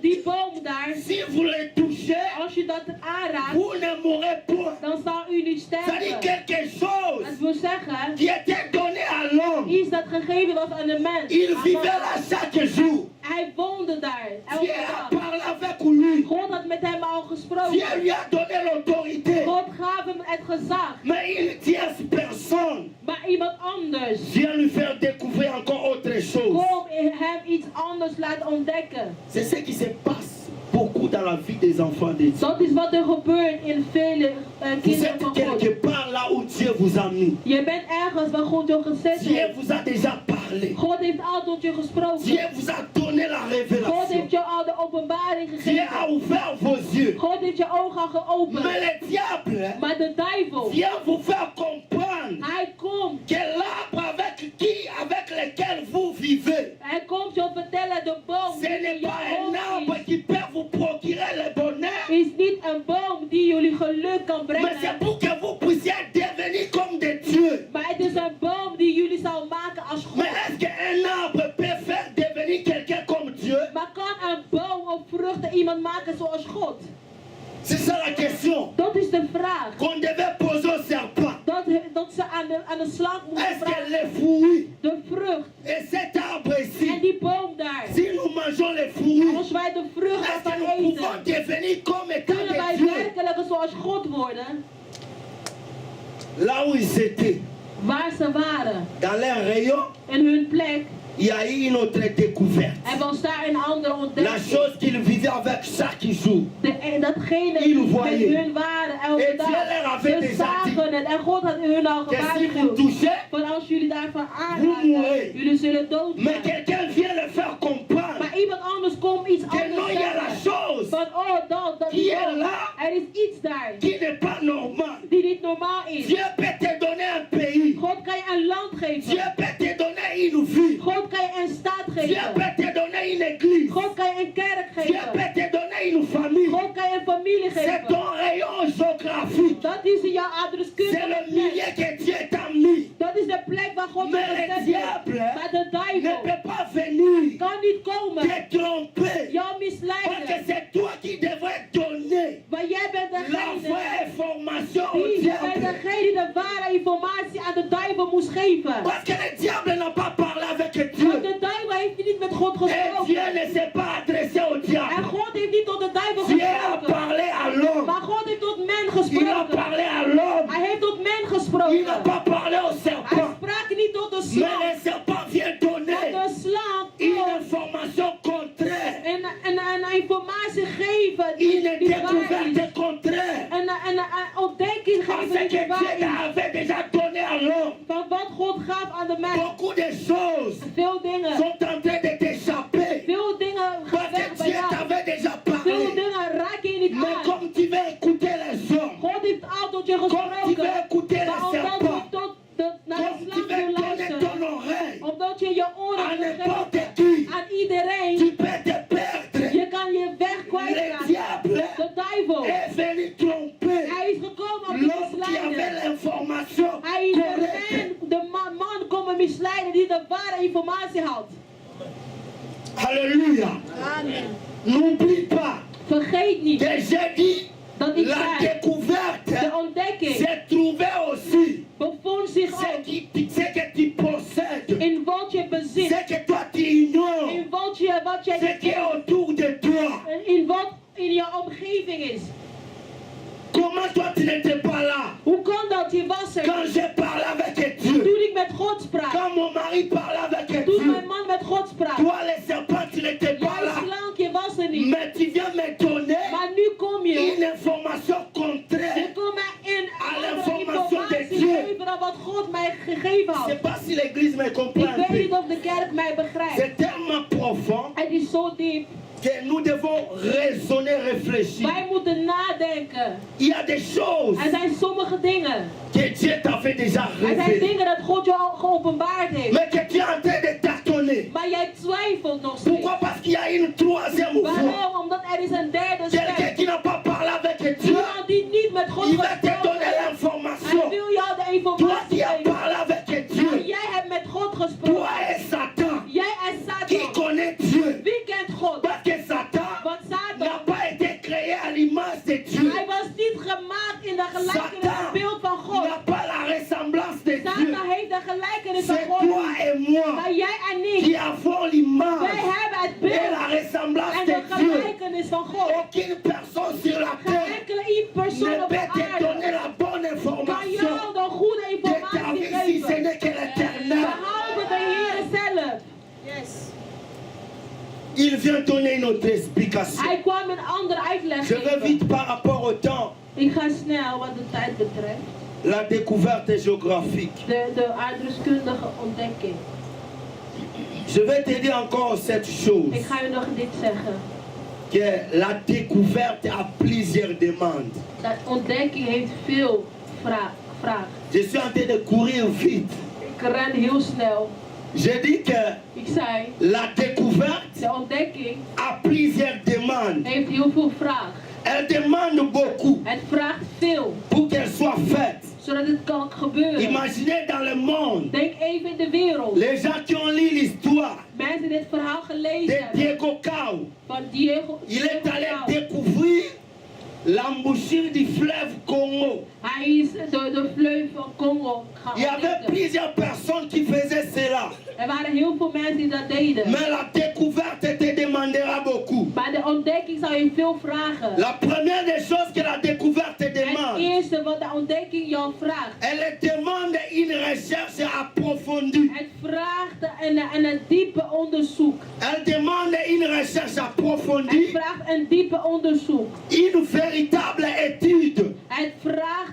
Die boom daar, si vous le touchez, als je dat aanraakt, vous ne mourrez pas. dan zal u niet Ça dit sterven. quelque chose Dat wil zeggen, qui était donné à l'homme. iets dat gegeven was aan de mens. Il Aan vivait God. là chaque jour. Hij woonde daar. Dieu Elke a dag. parlé avec lui. God had met hem al Dieu gesproken. lui a donné l'autorité. God gaf hem het gezag. Mais une tierce personne Maar iemand anders vient lui faire découvrir encore autre chose. kon hem iets anders laten ontdekken. C'est ce qui se passe beaucoup dans la vie des enfants de Dieu. Dat is wat er gebeurt in vele Vous kinderen êtes van quelque God. part là où Dieu vous a mis. Je bent ergens waar God je gezet Dieu heeft. vous a déjà parlé. God heeft al tot je Dieu gesproken. vous a donné la God révélation. heeft je al de openbaring Dieu gegeven. a ouvert vos yeux. God heeft je ogen al geopend. Mais le diable Maar de duivel, vient vous faire comprendre hij komt. que l'arbre avec lequel vous vivez, Hij komt je vertellen, de boom ce die n'est in je pas un arbre hoofd qui peut vous procurer le bonheur, is niet een boom die jullie geluk kan mais c'est brengen. pour que vous puissiez devenir comme des dieux. Maar het is een boom die jullie zal maken als God. Mais est-ce qu'un arbre peut faire devenir quelqu'un comme Dieu? Maar kan een boom of vruchten iemand maken zoals God? C'est ça la question Dat is de vraag. qu'on devait poser au serpent. Dat ze aan de slang moeten Est-ce que vragen. les fruits De vrucht et cet arbre en ici, die boom daar. si nous mangeons les fruits, Als wij de vrucht est-ce que ervan nous pouvons eten, devenir comme étant kunnen wij des dieux? werkelijk zoals God worden? Là où ils étaient, Waar ze waren, dans leur rayon, in hun plek, il y a eu une autre découverte. er was daar een andere La ontdekking. chose qu'ils vivaient avec chaque jour. Datgene Ils die met voyaient. hun waren elke Et dag. Dieu leur avait Ze déjà dit zagen het en God had hun al que si vous gewaarschuwd. touchez, Van als jullie daarvan Vous mourrez. aanraken, jullie zullen mais doodgaan. quelqu'un vient le faire comprendre Maar iemand anders komt iets que non, anders il y a la zeggen. chose Van dat qui est là, er is iets daar qui n'est pas normal. die niet normaal is. Dieu peut te donner un pays. God kan je een land Dieu geven. peut te donner une vie. God kan je een staat Dieu geven. peut te donner une église. God kan je een kerk Dieu geven. peut te donner une famille. God kan je een familie C'est geven. ton rayon géographique. Dat is jouw C'est adreskundige le plek. milieu que Dieu t'a mis. Dat is de plek waar God je Mais le gezet heeft. diable Maar de ne duivel peut pas venir kan niet komen te tromper. jou Parce que misleiden. c'est toi qui devrais donner Maar jij bent la degene vraie information au die diable. de ware informatie aan de duivel moest geven. Parce que le diable n'a pas parlé avec Want Dieu. de duivel heeft niet met God Et Dieu gesproken. ne s'est pas adressé au En diable. God heeft niet tot de duivel Dieu a gesproken. parlé à l'homme. Maar God heeft tot men Il a gesproken. parlé à l'homme. Hij heeft tot men Il n'a gesproken. pas parlé au Hij serpent. sprak niet tot de Mais slang. le serpent vient Want donner de slang une kon information contraire. een informatie geven die Une niet waar is. découverte contraire. Een ontdekking Parce geven die que niet waar Dieu is. avait déjà donné à l'homme. Van wat God gaf aan de mens. Beaucoup de choses Veel dingen. sont en train de t'échapper. Veel dingen gaan Parce weg que bij Dieu jou. t'avait déjà Veel parlé. dingen raken je niet Mais aan. comme tu veux écouter les hommes, God heeft al tot je comme tu veux gesproken. écouter Maar les omdat je serpents, naar de comme tu slang veux wil donner luisteren. ton oreille Omdat je je à oren wil n'importe geven qui, aan iedereen. tu peux te perdre. Je kan je weg Le kwijtraken. diable De duivel. est venu tromper Hij is gekomen om te l'homme qui avait misleiden. l'information Hij is correcte. de man komen misleiden die de ware informatie had. Alléluia. Amen. N'oublie pas Vergeet niet que j'ai dit dat ik la zei, découverte de ontdekking s'est trouvée aussi. bevond zich Ce ook que tu possèdes, in wat je bezit. ce que toi tu ignores, In wat jij ce qui niet est autour de toi. en in wat in je omgeving is. Comment toi tu n'étais pas là Hoe kan dat? Je was er. quand j'ai parlé avec Dieu, Toen ik met God sprak. quand mon mari parlait avec Toen Dieu, mijn man met God sprak. toi les serpents tu n'étais pas Jij là. slank, je was er niet. Mais tu viens me donner Maar nu kom je. une information Je contraire. komt mij in andere l'information de informatie Dieu. geven dan wat God mij gegeven Je had. sais pas si l'église me comprend Ik un weet niet peu. of de kerk mij begrijpt. C'est tellement profond Het is zo diep. que nous devons raisonner, réfléchir. Wij moeten nadenken. Il y a des choses Er zijn sommige dingen. que Dieu t'avait déjà Er zijn révélées, dingen dat God je al geopenbaard heeft. mais que tu es en train de tâtonner. Maar jij twijfelt nog steeds. Pourquoi? Parce qu'il y a une troisième voie. Waarom? Omdat er is een derde Quelqu'un stem. qui n'a pas parlé avec Dieu, Iemand die niet met God il va te gesproken donner heeft. Hij l'information. wil jou de Toi informatie qui as geven. parlé avec Maar Dieu, jij hebt met God toi gesproken. et Satan, Jij en qui Satan. connaît Dieu. Wie kent God? Parce que Satan Want n'a Satan, pas été créé à l'image de Dieu. hij was niet gemaakt in de gelijkenis en beeld van God. n'a pas la ressemblance de Dieu. Satan heeft de gelijkenis van C'est God. toi et moi Maar jij en qui ik, avons l'image wij hebben het et beeld la ressemblance en de de Dieu. gelijkenis van God. Aucune personne sur la Geen terre enkele persoon ne op peut de te donner aarde la bonne kan information jou de goede de ta informatie vie si ce geven. n'est que l'éternel. Behalve de Heer zelf. Yes. Il vient donner une autre explication. Hij kwam een andere uitleg Je vais geven. vite par rapport au temps. Ik ga snel wat de tijd betreft. La découverte géographique. De aardrijkskundige ontdekking. Je vais te dire encore cette chose. Ik ga u nog dit zeggen. Que la découverte a plusieurs demandes. Dat ontdekking heeft veel vragen. Je suis en train de courir vite. Ik ren heel snel. Je dis que Ik zei, la découverte de ontdekking a plusieurs demandes. heeft heel veel vragen. Elle demande beaucoup Het vraagt veel, pour qu'elle soit faite. zodat het kan gebeuren. Imaginez dans le monde, Denk even in de wereld. les gens qui ont lu l'histoire Mensen die dit verhaal gelezen de hebben Diego Cao. van Diego. Il est allé Diego. découvrir l'embouchure du fleuve Congo. Hij is de vleugel van Congo gaan Il y avait ontdekken. plusieurs personnes qui faisaient cela. Er waren heel veel mensen die dat deden. Mais la découverte te demandera beaucoup. Maar de ontdekking zou je veel vragen. La première des choses que la découverte Het demande, eerste wat de ontdekking jou vraagt. elle demande une recherche approfondie. Het vraagt een diepe onderzoek. Elle demande une recherche Het approfondie, vraagt een diepe onderzoek. une véritable étude Het vraagt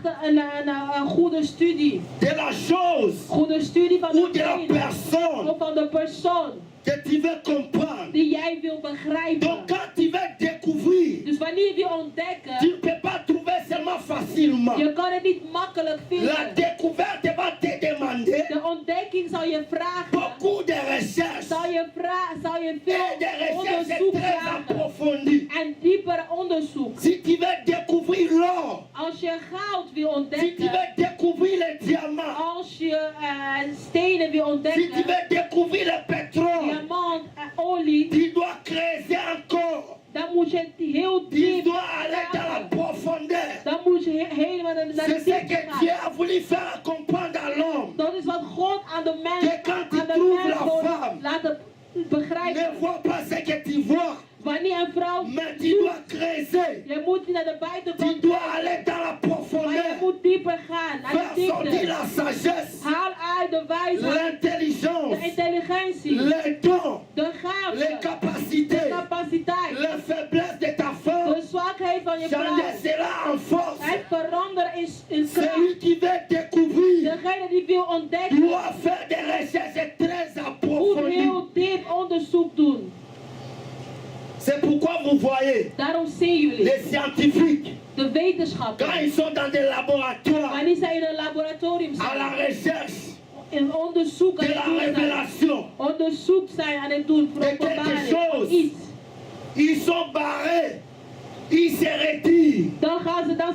een goede studie. de la chose Goede studie van ou de de la reden. personne Of van de persoon que tu veux comprendre. die jij wil begrijpen. Donc quand tu veux découvrir découvrir, Dus wanneer we ontdekken, tu ne peux pas trouver seulement facilement. je kan het niet makkelijk La vinden. découverte va te demander De ontdekking zal je vragen, beaucoup de recherches zal je et veel des recherches onderzoek très vragen. approfondies. En dieper onderzoek. Si tu veux découvrir l'or, Als je goud wil si tu ontdekken, veux découvrir le diamant, als je stenen wil si tu ontdekken, veux découvrir le pétrole, diamant, olie, tu dois creuser encore. dan moet je heel Tu diep dois aller dans la graven. profondeur. Dan moet je helemaal naar C'est de ce diepte que Dieu gaan. a voulu faire comprendre à l'homme. Dat is wat God aan de mens, Que quand tu aan de trouves mens la wil femme, laten Ne begrijpen. vois pas ce que tu vois, Wanneer een vrouw mais tu dois creuser. je moet niet naar de Tu buitenkant dois kijken, aller dans la maar je profondeur. moet dieper gaan, naar de Faire sortir diepte. la sagesse, Haal uit de wijsheid, de l'intelligence, intelligentie, les dons, de les gaven, de capacités, capaciteit, les faiblesses de ta femme. de zwakheid van je Changer vrouw. cela en force. Het veranderen in kracht. Celui qui veut découvrir Degene die wil ontdekken, doit faire des recherches très moet approfondies. heel diep onderzoek doen. C'est pourquoi vous voyez Daarom zien jullie, les scientifiques, de wetenschappers, quand ils sont dans des laboratoires, wanneer zij in een laboratorium à la zijn, recherche in onderzoek aan de het la doen zijn, révélation, onderzoek zijn aan het doen voor de quelque openbaring chose. van iets, ils sont barrés, ils se retirent, dan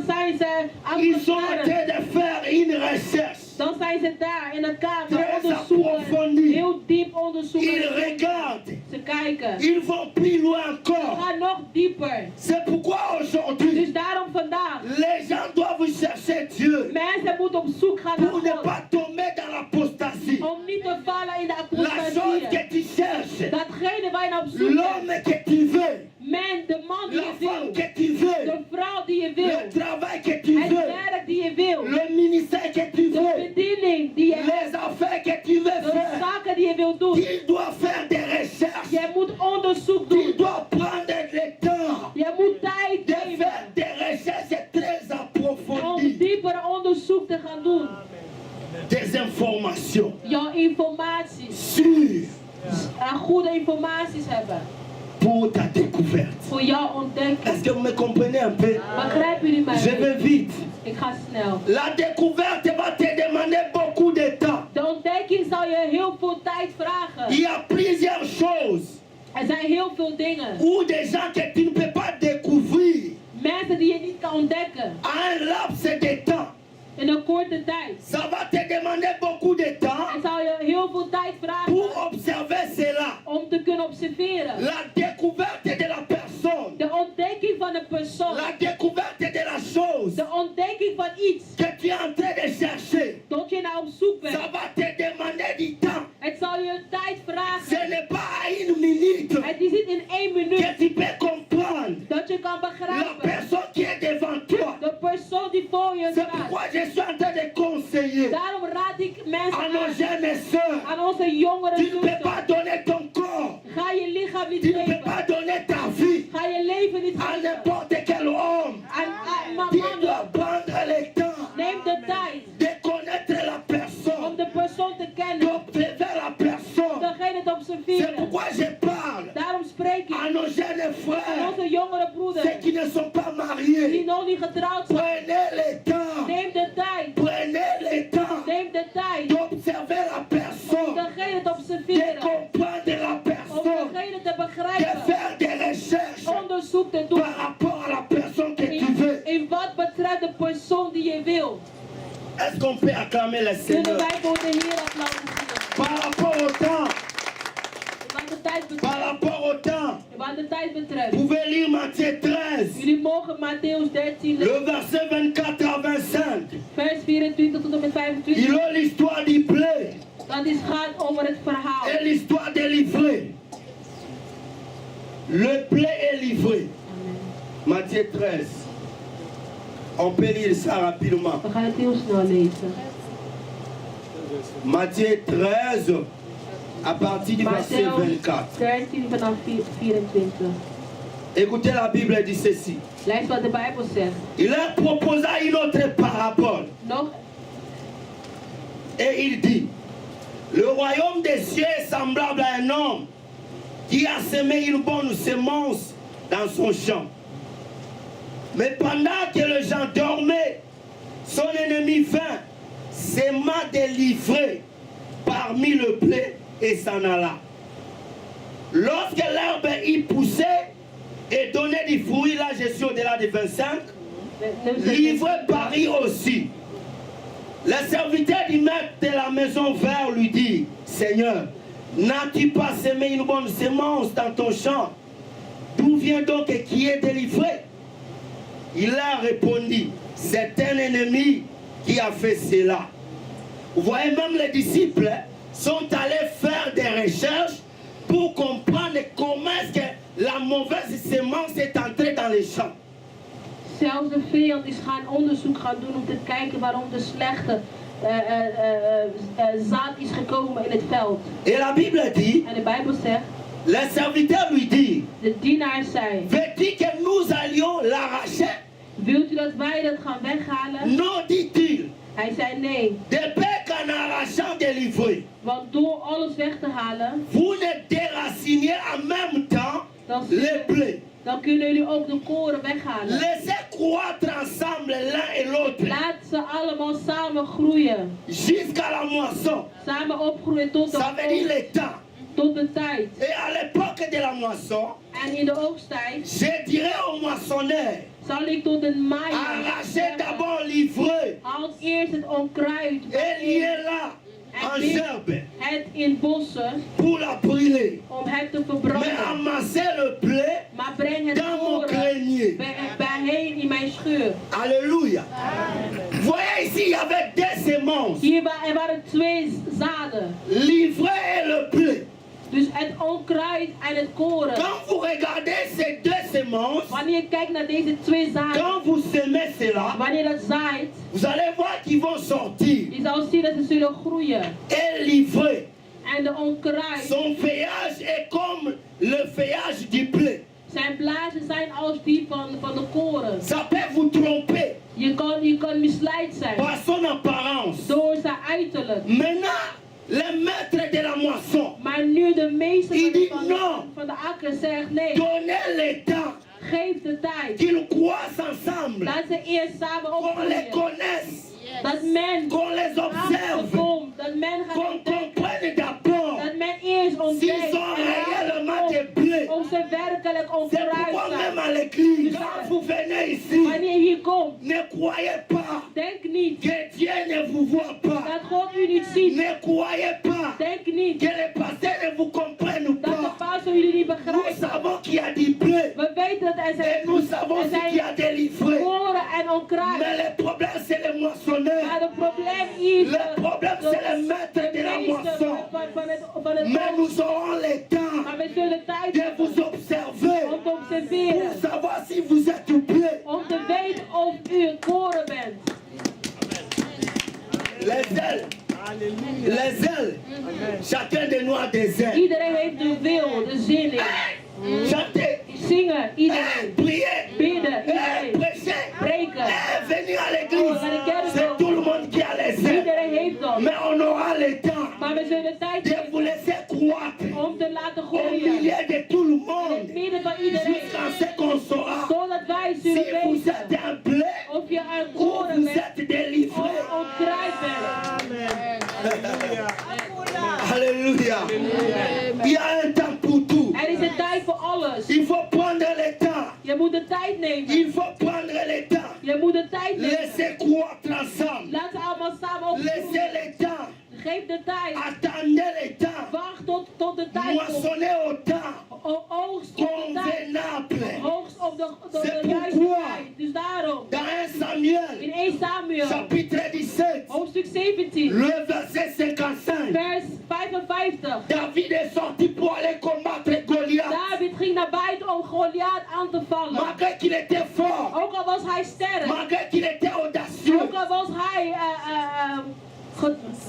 zijn ze aan ils het sont en varen. train de faire une recherche. Dan zijn ze daar in een kamer Très onderzoeken, approfondi. heel diep onderzoeken. Ils regardent, Ze kijken, ils vont plus loin ze encore. gaan nog dieper. C'est pourquoi Dus aujourd'hui, daarom vandaag, les gens doivent chercher Dieu mensen moeten op zoek gaan naar pour ne God. pas tomber dans l'apostasie. Om niet te vallen in de La chose que apostasie. tu cherches, Datgene waar je naar op zoek bent. l'homme que tu veux, De man die la je femme wil. que tu veux, De vrouw die je le wil. travail que tu Het veux, werk die je wil. le ministère que tu De veux, bediening die je hebt. les affaires que tu veux De faire. zaken die je wilt doen. Tu dois faire des recherches. Je moet onderzoek Tu doen. dois prendre le temps Je moet tijd de nemen faire des recherches très om approfondies, dieper onderzoek te gaan doen. des informations Jouw informatie. sûres Goede informaties hebben. pour ta découverte. Voor jouw ontdekking. Est-ce que vous me comprenez un peu? Begrijpen jullie mij? Je vais vite. Ik ga snel. La découverte va te demander beaucoup de temps. De ontdekking zal je heel veel tijd vragen. Il y a plusieurs choses Er zijn heel veel dingen. ou des gens que tu ne peux pas découvrir Mensen die je niet kan ontdekken. à un laps de temps. In een korte tijd. Ça va te demander beaucoup de temps Het zal je heel veel tijd vragen pour observer cela. om te kunnen observeren. La découverte de la personne. De ontdekking van een persoon. La découverte de la chose De ontdekking van iets que tu es en train de chercher. dat je naar op zoek bent. Ça va te demander du temps. Het zal je tijd Ce vragen. n'est pas à une minute Het is niet in 1 que minuut tu peux comprendre dat je kan la begrijpen. personne qui est devant toi. De persoon die voor je C'est staat. pourquoi je suis en train de conseiller Daarom raad ik mensen à nos aan. jeunes sœurs. Aan onze jongere Tu ne peux zussen. pas donner ton corps. Ga je lichaam niet Tu ne peux geven. pas donner ta vie Ga je leven niet à geven. n'importe quel homme. Maar Tu mannen, dois prendre le temps neem de tijd de connaître la om personne, de persoon te kennen. d'observer la personne. Degene te C'est observeren. pourquoi je parle Daarom spreek à ik nos jeunes aan frères, onze jongere ceux broeders qui ne sont pas die mariés. nog niet getrouwd zijn. Prenez le temps, Neem de tijd. prenez le temps Neem de tijd d'observer la om personne, degene te de observeren. comprendre la Om personne, degene te de begrijpen. faire des recherches Onderzoek te doen. par rapport à la personne que tu veux. In wat betreft de persoon die je wil. Est-ce qu'on peut acclamer le Kunnen Seigneur wij voor de Heer applaudisseren. par rapport au temps? Wat de tijd Par betreft. rapport au temps, Wat de tijd betreft. vous pouvez lire Matthieu 13, Jullie mogen Matthäus 13 lezen. le verset 24 à 25. Vers 24 tot en met 25. Il a l'histoire du blé Dat gaat over het verhaal. et l'histoire des livrets. Le blé est livré. Matthieu 13. On peut lire ça rapidement. We gaan het heel snel lezen. Matthieu 13, à partir du verset Matthäus 24. 13 vanaf 24. Écoutez, la Bible dit ceci. Luister wat de Bijbel zegt. Il leur proposa une autre parabole. Nog, Et il dit, le royaume des cieux est semblable à un homme qui a semé une bonne semence dans son champ. Mais pendant que les gens dormaient, son ennemi vint, s'aima délivrer parmi le blé et s'en alla. Lorsque l'herbe y poussait et donnait du fruit, là je suis au-delà de 25, l'ivraie parit aussi. Le serviteur du maître de la maison vint lui dit, Seigneur, n'as-tu pas semé une bonne semence dans ton champ? D'où vient donc qui est délivré? Il a répondu, c'est un ennemi qui a fait cela. Vous voyez, même les disciples sont allés faire des recherches pour comprendre comment est-ce que la mauvaise semence est entrée dans les champs. Zelfs de vijand is gaan onderzoek gaan doen om te kijken waarom de slechte zaad is gekomen in het veld. Et la Bible dit, En de Bijbel zegt, le serviteur lui dit, de dienaar zei, veux-tu que nous allions l'arracher? wilt u dat wij dat gaan weghalen? Non, dit-il. Hij zei nee, De peur qu'en arrachant des livrées, want door alles weg te halen, vous ne déracinez en même temps les blés. dan kunnen jullie ook de koren weghalen. Laissez croître ensemble l'un et l'autre Laat ze allemaal samen groeien. jusqu'à la moisson. Samen opgroeien tot de Ça veut dire oogst, le temps. tot de tijd. Et à l'époque de la moisson, En in de oogsttijd je dirais au moissonneur, zal ik tot een maaier arrachez zeggen, d'abord l'ivraie haal eerst het onkruid et liez-la en gerbe het in bossen pour la brûler. om het te Mais verbranden. amassez le blé Maar breng het dans mon koren grenier. bijheen in mijn scheur. Alléluia. Vous voyez ici, il y avait deux semences, Er waren twee zaden. l'ivraie et le blé. Dus het onkruid en het koren. Quand vous regardez ces deux semences, Wanneer je kijkt naar deze twee zaden, quand vous semez cela, wanneer dat zaait, vous allez voir qu'ils vont sortir. je zal zien dat ze zullen groeien. Et l'ivraie, En de onkruid, son feuillage est comme le feuillage du blé. zijn blazen zijn als die van de koren. Ça peut vous tromper Je kan misleid zijn par son apparence. door zijn uiterlijk. Maintenant, le maître de la moisson, Maar nu de meester Il dit van non. de akker zegt nee, donnez le temps geef de tijd. qu'ils croissent ensemble, Dat ze eerst samen qu'on les opgroeien. connaisse, Dat men qu'on les observe, achterkomt. Dat men gaat qu'on ontdekken. comprenne d'abord Dat men eerst ontdekt s'ils sont en réellement des later blés. komt of ze werkelijk C'est onkruid pourquoi même zijn. à l'église, quand vous venez ici, Wanneer je hier komt, ne croyez pas denk niet que Dieu ne vous voit pas. dat God u niet ziet. Ne croyez pas Denk niet que les pasteurs ne vous comprennent dat de pas. pastor jullie niet Nous begrijpt. savons qu'il y a du blé We weten dat er et nous savons zijn, qu'il y a des livrés. koren en onkruid. Mais le problème, c'est le moissonneur. Maar het probleem is Le problème, c'est le maître de la moisson. van het Mais nous aurons le temps Maar we zullen tijd de hebben vous observer om te observeren. pour savoir si vous êtes blé. Om te weten of u een koren bent. Les ailes. Les ailes. Chacun de nous a des ailes. Iedereen heeft de wil, de zin in. Chantez. Zingen, iedereen. Prier. Bidden, iedereen. Prêcher. Preken. Venir à l'église. C'est tout le monde qui a les ailes. Iedereen heeft dat. Mais on aura le temps Maar we zullen tijd de hebben vous laisser croître om te laten au groeien. milieu de tout le In het monde. midden van iedereen. Jusqu'à ce qu'on saura Zodat wij si zullen vous weten êtes un blé of je een ou koren vous bent êtes délivré. of onkruid bent. Alléluia. Il y a un temps pour tout. Er is een tijd voor alles. Il faut prendre le temps. Je moet de tijd nemen. Il faut prendre le temps. Je moet de tijd nemen. Laissez croître ensemble. Laat ze allemaal samen Laissez opgroeien. le temps. Geef de tijd. Attendez le temps. Wacht tot de tijd komt. Moissonnez au temps Oogst op de tijd. convenable. Hoogst op de C'est juiste pourquoi tijd. Dus daarom. dans 1 Samuel, In 1 Samuel. chapitre 17, Hoofdstuk 17. le verset 55, Vers 55. David est sorti pour aller combattre Goliath. David ging naar buiten om Goliath aan te vallen. Malgré qu'il était fort, Ook al was hij sterk. malgré qu'il était audacieux, Ook al was hij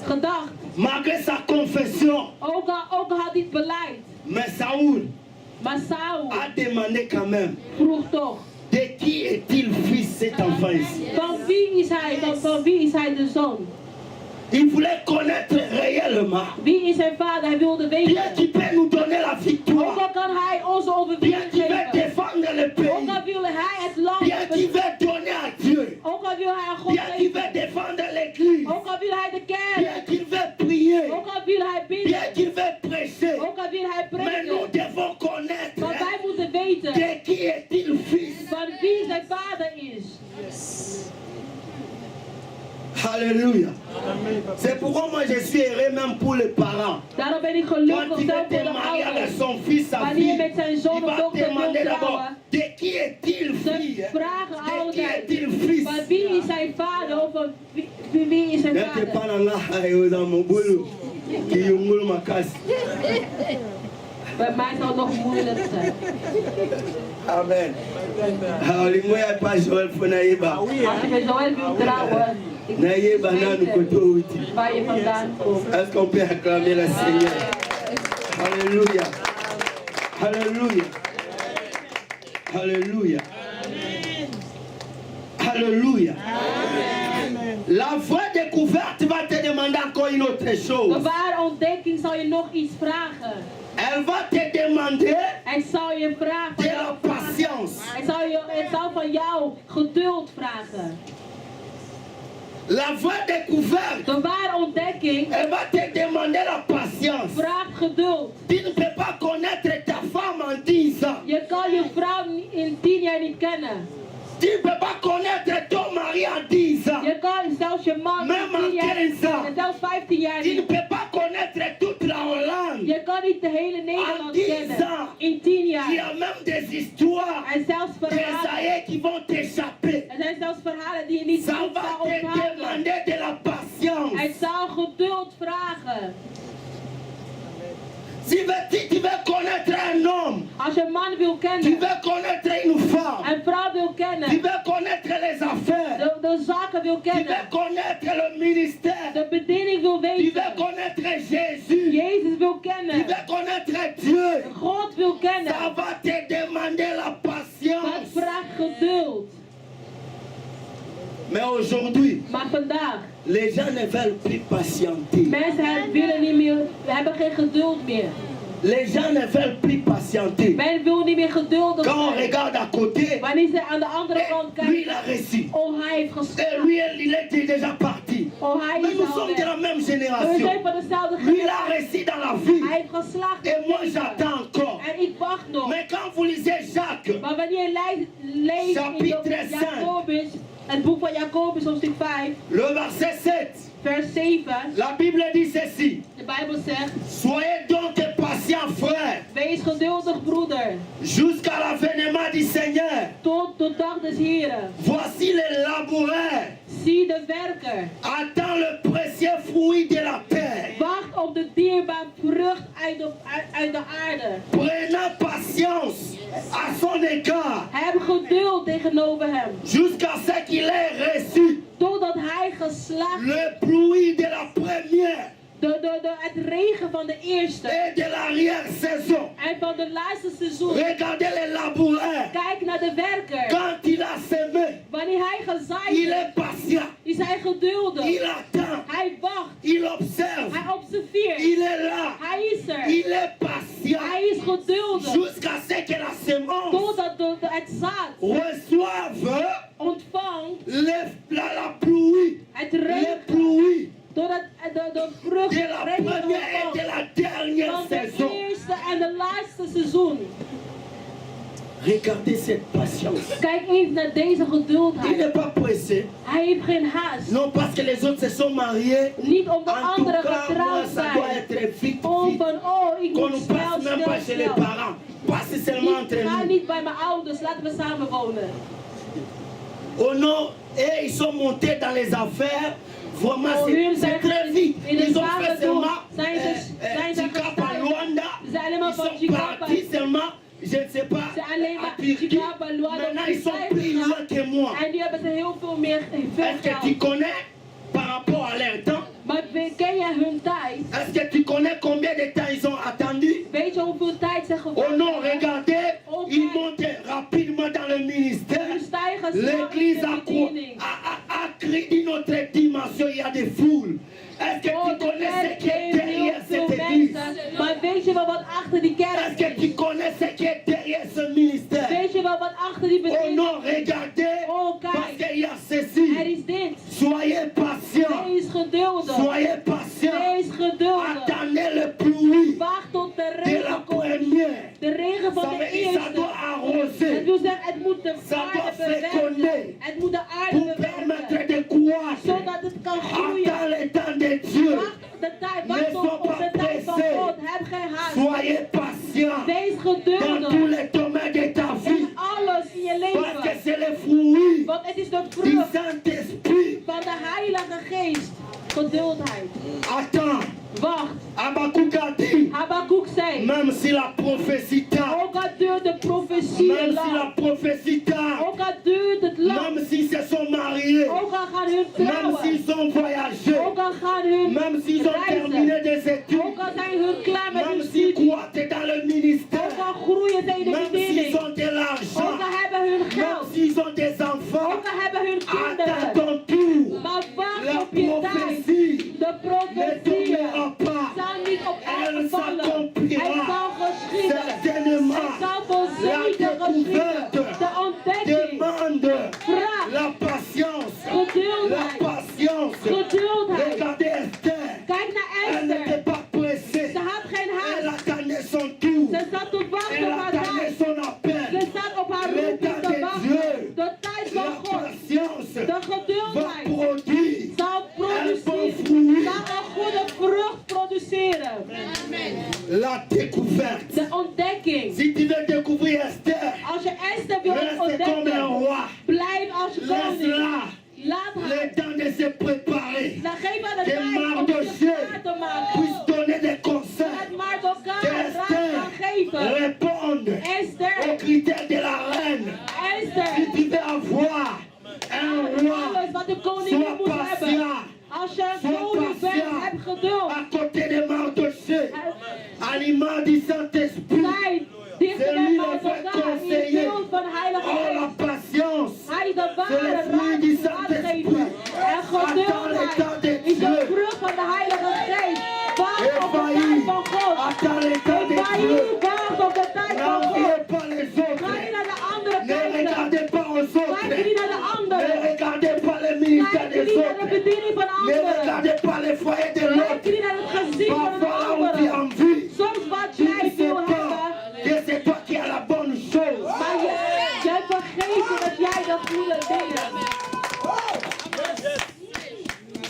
gedacht. malgré sa confession. Ook al had hij het beleid. Mais Saoul Maar Saul a demandé quand même, vroeg toch. de qui est-il fils cet enfant ici? Van wie is hij de zoon? Il voulait connaître réellement. Wie is zijn vader? Hij wilde Bien weten. qu'il peut nous donner la Ook victoire. al kan hij onze Bien overwinning qu'il veut geven. défendre le Ook pays. al wil hij het land Bien qu'il beschermen. veut donner à Dieu. Ook al wil hij aan God Bien qu'il veut geven. défendre l'église. Ook al wil hij de Bien kerk. qu'il veut prier. Ook al wil hij Bien bidden. qu'il veut prêcher. Ook al wil hij Mais nous preken. devons connaître Maar wij moeten weten de qui est-il fils. van wie zijn vader is. Alléluia. C'est pourquoi moi je suis heureux même pour les parents. Daarom ben ik Quand gelukkig il zelf veut voor te de marier avec ouders. son fils, sa Wanneer fille, met zijn il zoon of va dochter wil demander d'abord trouwen, de qui est-il ze fils. vragen De qui altijd est-il fils. van wie is zijn vader of van wie is zijn N'était pas vader. dans la haie dans mon boulot. Qui yungul makas. Bij mij zal het nog moeilijk zijn. Amen. Alingoya pas Joël Fonaiba. Als je met Joël wilt trouwen, ik Naiba nanu weet koto uti. waar je vandaan komt. Est-ce qu'on peut acclamer le Seigneur? Alléluia. Alléluia. Alléluia. Alléluia. La vraie découverte va te demander encore une autre De chose. ware ontdekking zal je nog iets vragen. Elle va te demander Hij zal je vragen van de jou la patience. het zal van jou geduld vragen. La vraie découverte, De ware ontdekking elle va te demander la patience. vraagt geduld. Tu ne peux pas connaître ta femme en 10 ans. Je kan je vrouw in 10 jaar niet kennen. Tu ne peux pas connaître ton mari en 10 ans. Je kan zelfs je man Même in 10 jaar en 15 ans. en zelfs 15 jaar Tu ne niet. peux pas connaître toute la Hollande. Je kan niet de hele Nederland 10 kennen. ans. In 10 Il y jaar. a même des histoires En zelfs des verhalen. aïeux qui vont t'échapper. Er zijn zelfs verhalen die je niet Ça goed va zou te onthouden. demander de la patience. Het zal geduld vragen. Tu veux connaître un homme, Als je een man wil tu kennen, veux connaître une femme, een vrouw wil kennen, tu veux connaître les affaires, de zaken wil tu veux kennen, connaître le ministère, de bediening wil tu veux weten, connaître Jésus, Jezus wil tu kennen, veux connaître Dieu. God wil kennen. Ça va te demander la Dat patience. vraagt geduld. Mais aujourd'hui, Maar vandaag, les gens ne veulent plus patienter. mensen willen niet meer, hebben geen geduld meer. Les gens ne veulent plus patienter. Men wil niet meer geduldig Quand on zijn. regarde à côté, Wanneer ze aan de andere kant lui il kijken, a réussi. oh hij heeft Et geslaagd. lui il était déjà parti. Oh hij Mais is nous al sommes de weg. la même We zijn génération. van dezelfde Lui il a generatie. réussi dans la vie. Hij heeft geslaagd. Et moi in het leven. j'attends encore. En ik wacht nog. Mais quand vous lisez Jacques, Maar wanneer je leest in Chapitre de 5. Jacobus, het boek van Jacobus, hoofdstuk 5, le verset 7, vers 7, la Bible dit ceci. de Bijbel zegt, Soyez donc patients, frères, wees geduldig broeder, jusqu'à l'avènement du Seigneur. tot de dag des Heren. Voici les laboureurs. Zie de werker, Attends le précieux fruit de la terre. wacht op de dierbare vrucht uit de aarde. Prenant patience à son égard Heb geduld tegenover hem, jusqu'à ce qu'il ait reçu totdat hij geslaagd le pluie de la première het regen van de eerste et de l'arrière-saison. en van de laatste seizoen. Regardez les laboureurs. Kijk naar de werker. Quand il a semé, Wanneer hij gezaaid il heeft, est patient. is hij geduldig. Il attend. Hij wacht. Il observe. Hij observeert. Il est là. Hij is er. Il est patient. Hij is geduldig. Jusqu'à ce que la semence Totdat het zaad reçoive ontvangt la pluie. het Les regen. pluies Totdat de vrucht de la regen première et de ontvangt. la dernière Van de saison. eerste en de laatste seizoen. Regardez cette patience. Kijk eens naar deze Il geduldheid. n'est pas pressé. Hij heeft geen haast. Non parce que les autres se sont mariés. Niet om de En tout anderen cas, moi, getrouwd ça doit zijn. être vite, Om vite. van, oh, ik Qu'on moet ne snel, passe même pas chez snel, les snel. parents. Passe seulement entre Ik ga nous. niet bij mijn ouders, laten we samen wonen. Oh non, et ils sont montés dans les affaires. Vraiment, Oh, hun c'est zijn très vite. in de Ils ont fait zaken doen. seulement Zijn ze Chikapa gestart. Luanda. Ze zijn helemaal Ils van sont Chikapa. partis seulement, je ne sais pas, Ze alleen à maar Turquie. Chikapa, Luanda, Maintenant, ils sont Turkije plus gegaan. loin que moi. En nu hebben ze heel veel meer, veel Est-ce que tu geld. connais par rapport à leur temps? Maar ken jij hun tijd? Est-ce que tu connais combien de temps ils ont attendu? Weet je hoeveel tijd ze Oh gewacht non, hebben? regardez, Ok. ils montent rapidement dans le ministère. Hun stijgen snel in L'église de a bediening. créé une autre dimension, il y a des foules. Maar weet je wel wat achter die kerk Est-ce que tu connais ce qui est derrière ce ministère? Weet je wel wat achter die Oh bediening? non, regardez, Oh, parce kijk, qu'il y a ceci. er is dit. Soyez patient. Wees geduldig. Soyez patient. Wees geduldig. Attendez le pluie Wacht tot de de la regen komt. première. De regen van Ça de veut dire ça eerste. doit Het arroser wil zeggen, het moet de Ça doit aarde féconder. bewerken. Het moet de aarde pour permettre bewerken. de croître. Zodat het kan groeien. Attends le temps de Dieu. Wacht de tijd, Ne wacht sois op pas de tijd van pressé. God. Heb geen haast. Soyez patient Wees dans tous geduldig. les domaines de ta vie. In alles in je Parce que leven. c'est le fruit Want het is de du vrucht Saint-Esprit. van de Heilige Geest. Geduldheid. Attends, Wacht. Habakkuk a dit, Habakkuk zei. même si la prophétie tarde, Ook al duurt de profetie même si lang. la prophétie tarde, Ook al duurt het lang. même s'ils se sont mariés, Ook al gaan hun même trouwen. s'ils ont voyagé, Ook al gaan hun même s'ils ont terminé reizen. des études, Ook al zijn hun klaar met hun même s'ils studie. croient dans le ministère, Ook al groeien ze in de même s'ils bediening. ont de l'argent, Ook al hebben hun même geld. s'ils ont des enfants, Ook al hebben hun attends kinderen. ton tour. Maar wacht La op je tijd. prophétie De ne profetieën tombera pas. zal niet op Elle aarde vallen. s'accomplira. Het zal geschieden. Certainement, Het zal voor la zeker geschieden. découverte De ontdekking. demande Vraag. la patience. La Geduld. patience. Geduldheid. Regardez Esther. Kijk naar Elle n'était Esther. pas pressée. Ze had geen Elle haast. attendait son tour. Ze zat te wachten Elle op haar attendait tijd. son Ze appel. zat op haar Le roeping temps te de wachten. Dieu. De tijd van La God. patience De va geduldheid produire zal un bon produceren. fruit. Zal een goede vrucht produceren. La découverte. De ontdekking. Si tu veux découvrir Esther, Als je Esther wil reste comme un ontdekken, roi. blijf als koning. Laisse-la Laat le haar. temps de se préparer. Dan geef haar de Que tijd om zich Mardochée klaar te maken. puisse donner des conseils. Dat Mardochai Que raad kan geven. Esther réponde Esther. aux critères de la reine. Esther. Si tu veux avoir un roi, Alles wat de koningin sois moet hebben. patient. Als je een Sois koning bent, patient. heb geduld. À côté de Mardochée, aliment du Saint-Esprit. Blijf dichter C'est bij lui le Mardochai. vrai In het conseiller. beeld van Heilige Oh, la Geest. patience. Hij is de C'est le ware fruit du raadgever. Saint-Esprit. En geduldheid is de vrucht van de Heilige Geest. Wacht op de tijd van God. Attends le temps de Ephraïm, Dieu. wacht op de tijd van God. N'enviez pas les Ga autres. niet naar de anderen Ne kijken. regardez pas aux Kijk autres. niet naar de Ne anderen. regardez pas les ministères Kijk des niet naar de autres. bediening van Ne anderen. regardez pas les foyers de Kijk l'autre. niet naar het gezin van een Parfois là où tu ander. envies, Soms wat tu jij ne sais wil pas hebben, que c'est toi qui as la bonne chose. maar jij vergeet dat jij dat goede dingen hebt.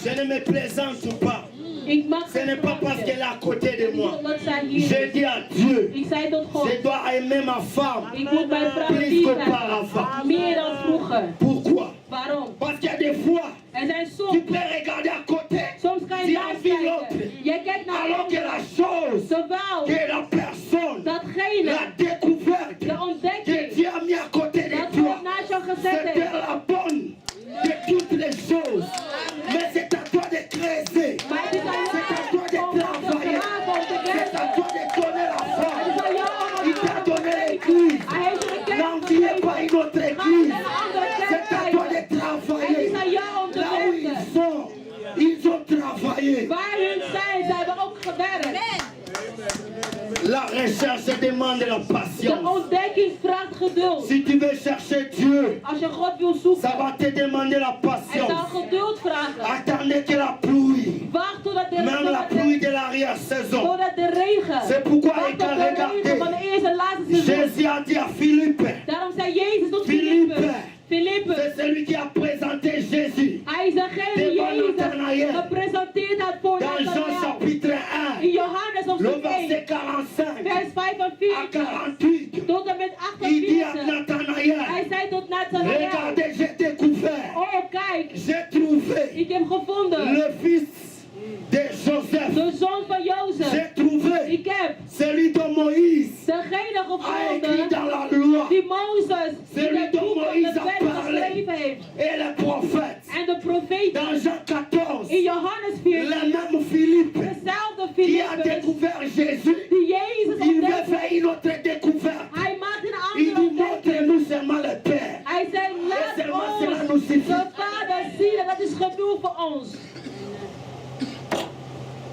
Je ne me plaisante pas. Ik mag Ce n'est pas parce qu'elle est à côté de niet moi. omdat zij hier Je is. dis à Dieu, Ik zei tot God, je dois aimer ma femme ik moet mijn vrouw plus lief qu'auparavant. hebben. Meer dan vroeger. Pourquoi? Waarom? Parce qu'il y a des fois, Er zijn tu soms, peux regarder à côté, soms kan tu je envies naast l'autre, kijken. Jij kijkt naar alors que la chose, terwijl que la personne, datgene, la découverte de que ontdekking, Dieu a mis à côté de dat toi, God naast jou gezet c'était heeft. la bonne de toutes les choses. Mais c'est à toi de creuser. Maar het is aan C'est à toi de jou om te travailler. graven, om te C'est à werken. toi de donner la Het is force. aan jou om Il t'a te donné geven. l'église. Hij heeft je de kerk N'enviez pas gegeven. une autre Ga église. naar een andere kerk C'est à toi de kijken. Het travailler. is aan jou om te Là où werken. ils sont, ils ont travaillé. Waar hun zijn, ze hebben ook gewerkt. La recherche demande la De patience. ontdekking vraagt geduld. Si tu veux chercher Dieu, Als je God wil ça zoeken, va te demander la hij zal patience. geduld vragen. Attendez que la pluie, Wacht totdat de, même la pluie de l'arrière-saison. totdat de regen. C'est pourquoi Wacht il op a de regen van regardé. de eerste en laatste seizoen. Jésus a dit à Philippe, Daarom zei Jezus tot Philippe. Filippe. Filippe, c'est celui qui a présenté Jésus hij is degene die Devant Jezus Nathanaël. gepresenteerd had voor dans Jean Nathanaël. chapitre In 1, Johannes le hoofdstuk 1, verset 45 vers à 45 48. tot en met Il dit à 48. Nathanaël, Hij zei tot Nathanaël, regardez, j'ai découvert, oh kijk, j'ai trouvé ik heb gevonden le fils de Joseph. de zoon van Jozef. J'ai trouvé Ik heb celui de Moïse degene a écrit gevonden dans la loi die Mozes in Celui het dont boek van Moïse de a wet parlé. geschreven heeft. et les prophètes. En de profeten. Dans Jean 14, In Johannes le 14, même Philippe dezelfde qui a Filippus découvert Jésus, die Jezus il veut ontdekte. faire une autre découverte. Hij maakt een Il andere dit, ontdekking. montre-nous seulement le Père. Hij zei, laat seulement cela nous ons suffit. de Vader zien en dat is genoeg voor ons.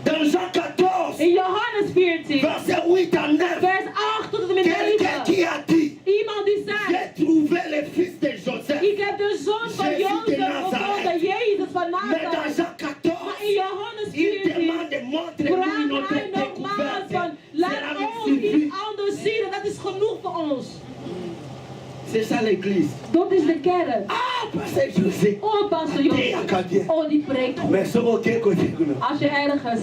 Dans Jean 14, In Johannes 14, 13. Verset 8 à 9. Vers 8 tot en met 9. Quelqu'un qui a dit, Iemand die zei, j'ai trouvé le fils de Joseph. ik heb de zoon van Jésus de Jozef gevonden, Jezus van Mais dans Nazareth. Jean 14, Maar in Johannes il 14 demande, montre-nous vraagt notre hij nogmaals van, découverte. laat Cela ons nous suffit. iets anders zien en dat is genoeg voor ons. C'est ça l'église. Dat is de kerk. Ah, pasteur José. Oh, pastor Jozef. Oh, die preekt goed. Mais ce que côté nous. Als je ergens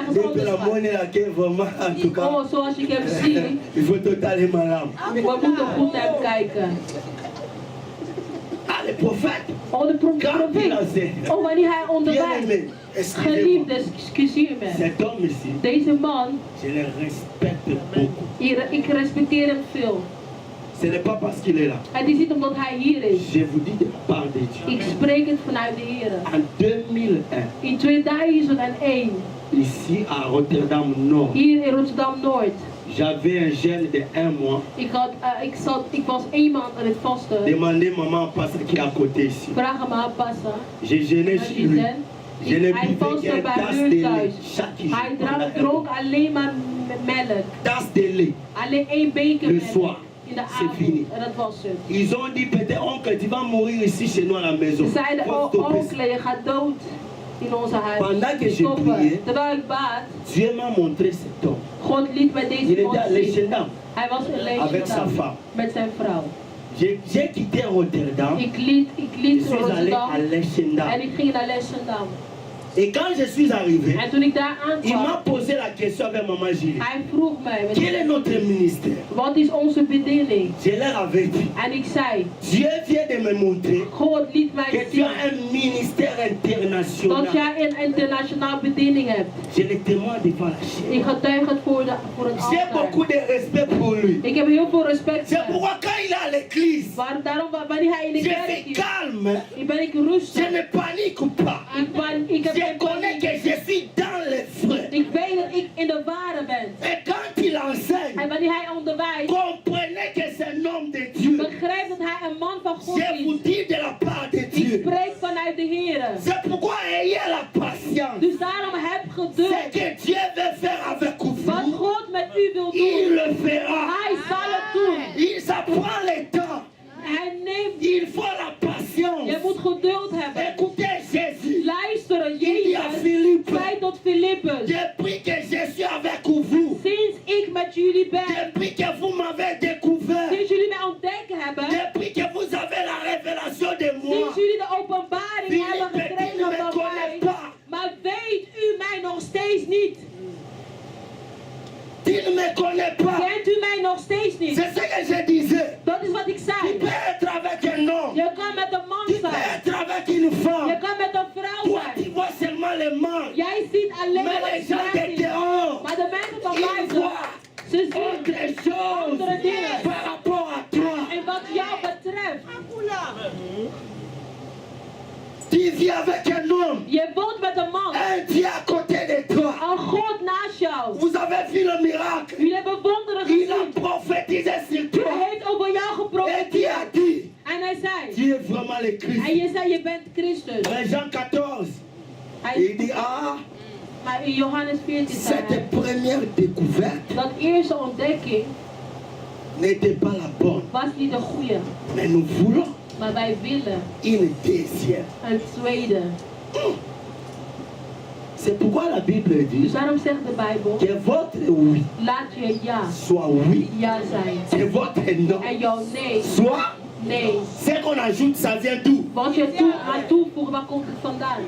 Depuis anders la gaat. monnaie laquelle vraiment, en tout cas, Oh, zoals ik hem zie. il faut totalement malade. We moeten goed naar hem kijken. Ah, le prophète. Oh, de Quand il profeet. enseigne. Oh, wanneer hij Bien onderwijst. aimé, excusez-moi. Geliefdes, excuseer me. Cet homme ici, Deze man, je le respecte beaucoup. ik respecteer hem veel. Ce n'est pas parce qu'il est là. Het is niet omdat hij hier is. Je vous dis de la part de Dieu. Ik spreek het vanuit de Heer. En 2001, In 2001, ici à Rotterdam Nord, hier in Rotterdam-Noord, j'avais un jeune de 1 mois. ik was 1 maand aan het vasten. Demandez maman passe qui est à côté ici. Vraag hem aan passen. J'ai jeûné chez lui. Je ne Hij buvais vastte qu'une bij tasse hun de lait thuis. chaque Hij jour. dronk alleen maar melk. Tasse de lait. Alleen 1 beker Le melk. soir. In de C'est fini. avond. En dat was het. Ils ont dit peut-être oncle, tu vas mourir ici chez nous à la maison. Ze zeiden, Faut oh stopper ça. onkel, je gaat dood in onze huis. Pendant que je Stoppen. priais, Terwijl ik bad, Dieu m'a montré cet homme. God liet mij Il deze était man à zien. Leichendam. Hij was in Avec sa Leicester femme. met zijn vrouw. J'ai quitté Rotterdam. Ik Je liet suis allé Rotterdam à Leichendam. en ik ging naar Leichendam. Et quand je suis arrivé, En toen ik daar il m'a aankwam, posé la question avec maman Julie. hij vroeg mij, Quel est notre ministère? wat is onze bediening? Je leur avais dit. En ik zei, Dieu vient de me montrer God liet mij que tu zien as un ministère dat international. jij een internationaal bediening hebt. Je le témoigne devant la chair. Ik getuig het voor het J'ai altaar. beaucoup de respect pour lui. Ik heb heel veel respect C'est voor hem. pourquoi quand il est à l'église, Daarom, wanneer hij in de je kerk suis is, calme. ben ik Je rustig. ne panique pas. Ik heb Je geen connais que je suis dans les frais. Ik weet dat ik in de ware ben. Et quand il enseigne, En wanneer hij onderwijst, comprenez que c'est un homme de Dieu. begrijp dat hij een man van God Je vous is. dis de la part de Ik Dieu. spreek vanuit de Heer. C'est pourquoi ayez la patience. Dus daarom heb Ce geduld. que Dieu veut faire avec Wat vous, God met u wil il doen, le fera. hij zal het doen. Ça prend le temps. Hij neemt, Il faut la patience. je moet geduld hebben. Écoutez Jésus. Luisteren, Il dit à Jezus Philippe, zei tot Filippus. depuis que je suis avec vous, Sinds ik met jullie ben, depuis que vous m'avez découvert, sinds jullie mij ontdekt hebben, depuis que vous avez la révélation de moi, sinds jullie de openbaring hebben Philippe, tu ne gekregen me van connais mij, pas. maar weet u mij nog steeds niet? Tu ne me connais pas. Kent u mij nog steeds niet? C'est ce que je disais. Dat is wat ik Tu zei. peux être avec un homme. Je kan met een man Tu peux zijn. être avec une femme. Je kan met een vrouw Toi, tu zijn. vois seulement le mal. Jij ziet alleen Mais maar les wat gens slecht de is. dehors, Maar de mensen van ils buiten, voient ze zien autre chose andere dingen. par rapport à toi. En wat jou betreft, Tu vis avec un homme, je woont met een man. un Dieu à côté de toi. Een God naast jou. Vous avez vu le miracle. Jullie hebben wonderen Il a gezien. prophétisé sur Hij toi. heeft over jou Et Dieu geprofiteerd. a dit, En hij zei, tu es vraiment le Christ. en je zei je bent Christus. Dans Jean 14, Hij, il dit, ah, maar in Johannes 14 zei cette hij, première découverte dat eerste ontdekking n'était pas la bonne. was niet de goede. Mais nous voulons Maar wij willen une deuxième. een tweede. C'est pourquoi la Bible dit Dus daarom zegt de Bijbel, que votre oui laat je ja, soit oui, ja zijn. que votre non En jouw nee, soit. nee. Ce qu'on ajoute, ça vient d'où? Wat je toe aan toevoegt, waar komt het vandaan?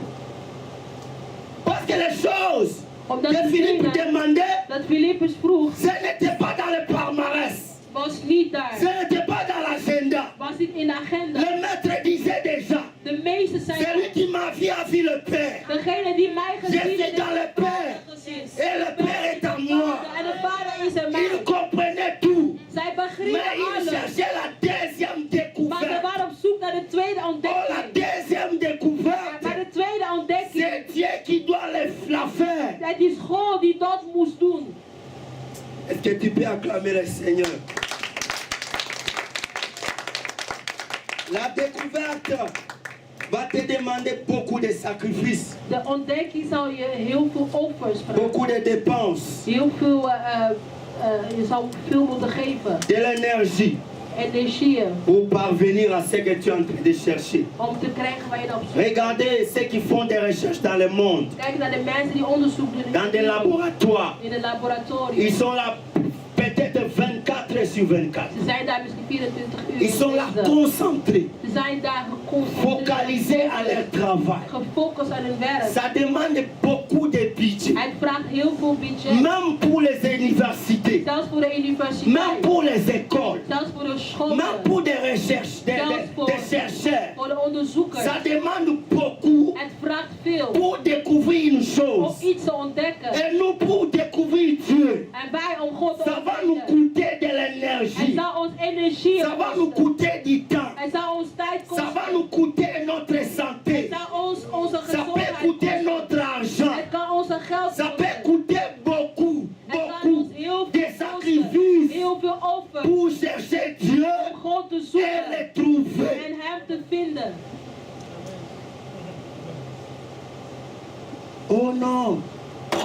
Parce que les choses Omdat que de Philippe dingen demandait, dat Filippus vroeg, ce n'était pas dans le palmarès, was niet ce daar. n'était pas dans l'agenda. Was niet in de agenda. Le maître disait déjà, De meeste zijn celui qui m'a vu a vu le Père. degene die mij Je gezien suis heeft, dans le Père gezien. et le Père est en moi. En de Vader is in Il mij. comprenait tout, Zij mais begrepen il alles. cherchait la deuxième Maar ze découverte. waren op zoek naar de tweede Oh, la ontdekking. deuxième découverte, Maar de tweede ontdekking, c'est Dieu qui doit la faire. het is God die dat moest doen. Est-ce que tu peux acclamer le Seigneur? La découverte va te demander beaucoup de sacrifices. De ontdekking zal je heel veel offers vragen. Beaucoup de dépenses. Heel veel, je zal veel moeten geven. De l'énergie. Energie. Pour parvenir à ce que tu es en train de chercher. Om te krijgen waar je naar op zoek bent. Regardez ceux qui font des recherches dans le monde. Kijk naar de mensen die onderzoek doen Dans des laboratoires. in een laboratorium. Ils sont là peut-être 24 sur 24. Ze zijn daar misschien 24 uur. Ils sont là concentrés. Ze zijn daar Focalisés à leur travail. gefocust aan hun werk. Ça demande beaucoup de budget. Het vraagt heel veel budget. Même pour les universités. Zelfs voor de universiteit. Même pour les écoles. Zelfs voor de scholen. Même pour des recherches, des chercheurs. Voor de onderzoekers. Ça demande beaucoup Het vraagt veel. pour découvrir une Om chose. iets te ontdekken. Et nous pour découvrir Dieu. En wij om God te Ça va nous ontdekken. coûter de Het l'énergie. zal ons energie Ça va nous kosten. coûter du temps. Het zal ons tijd Ça va kosten. nous coûter notre Het santé. zal ons onze Ça peut gezondheid coûter kosten. notre argent. Het kan onze geld Ça peut kosten. coûter beaucoup, Het kan beaucoup ons heel de veel kosten. sacrifices Heel veel offers. pour chercher Dieu Om God te et zoeken. le trouver. En hem te vinden. Oh non,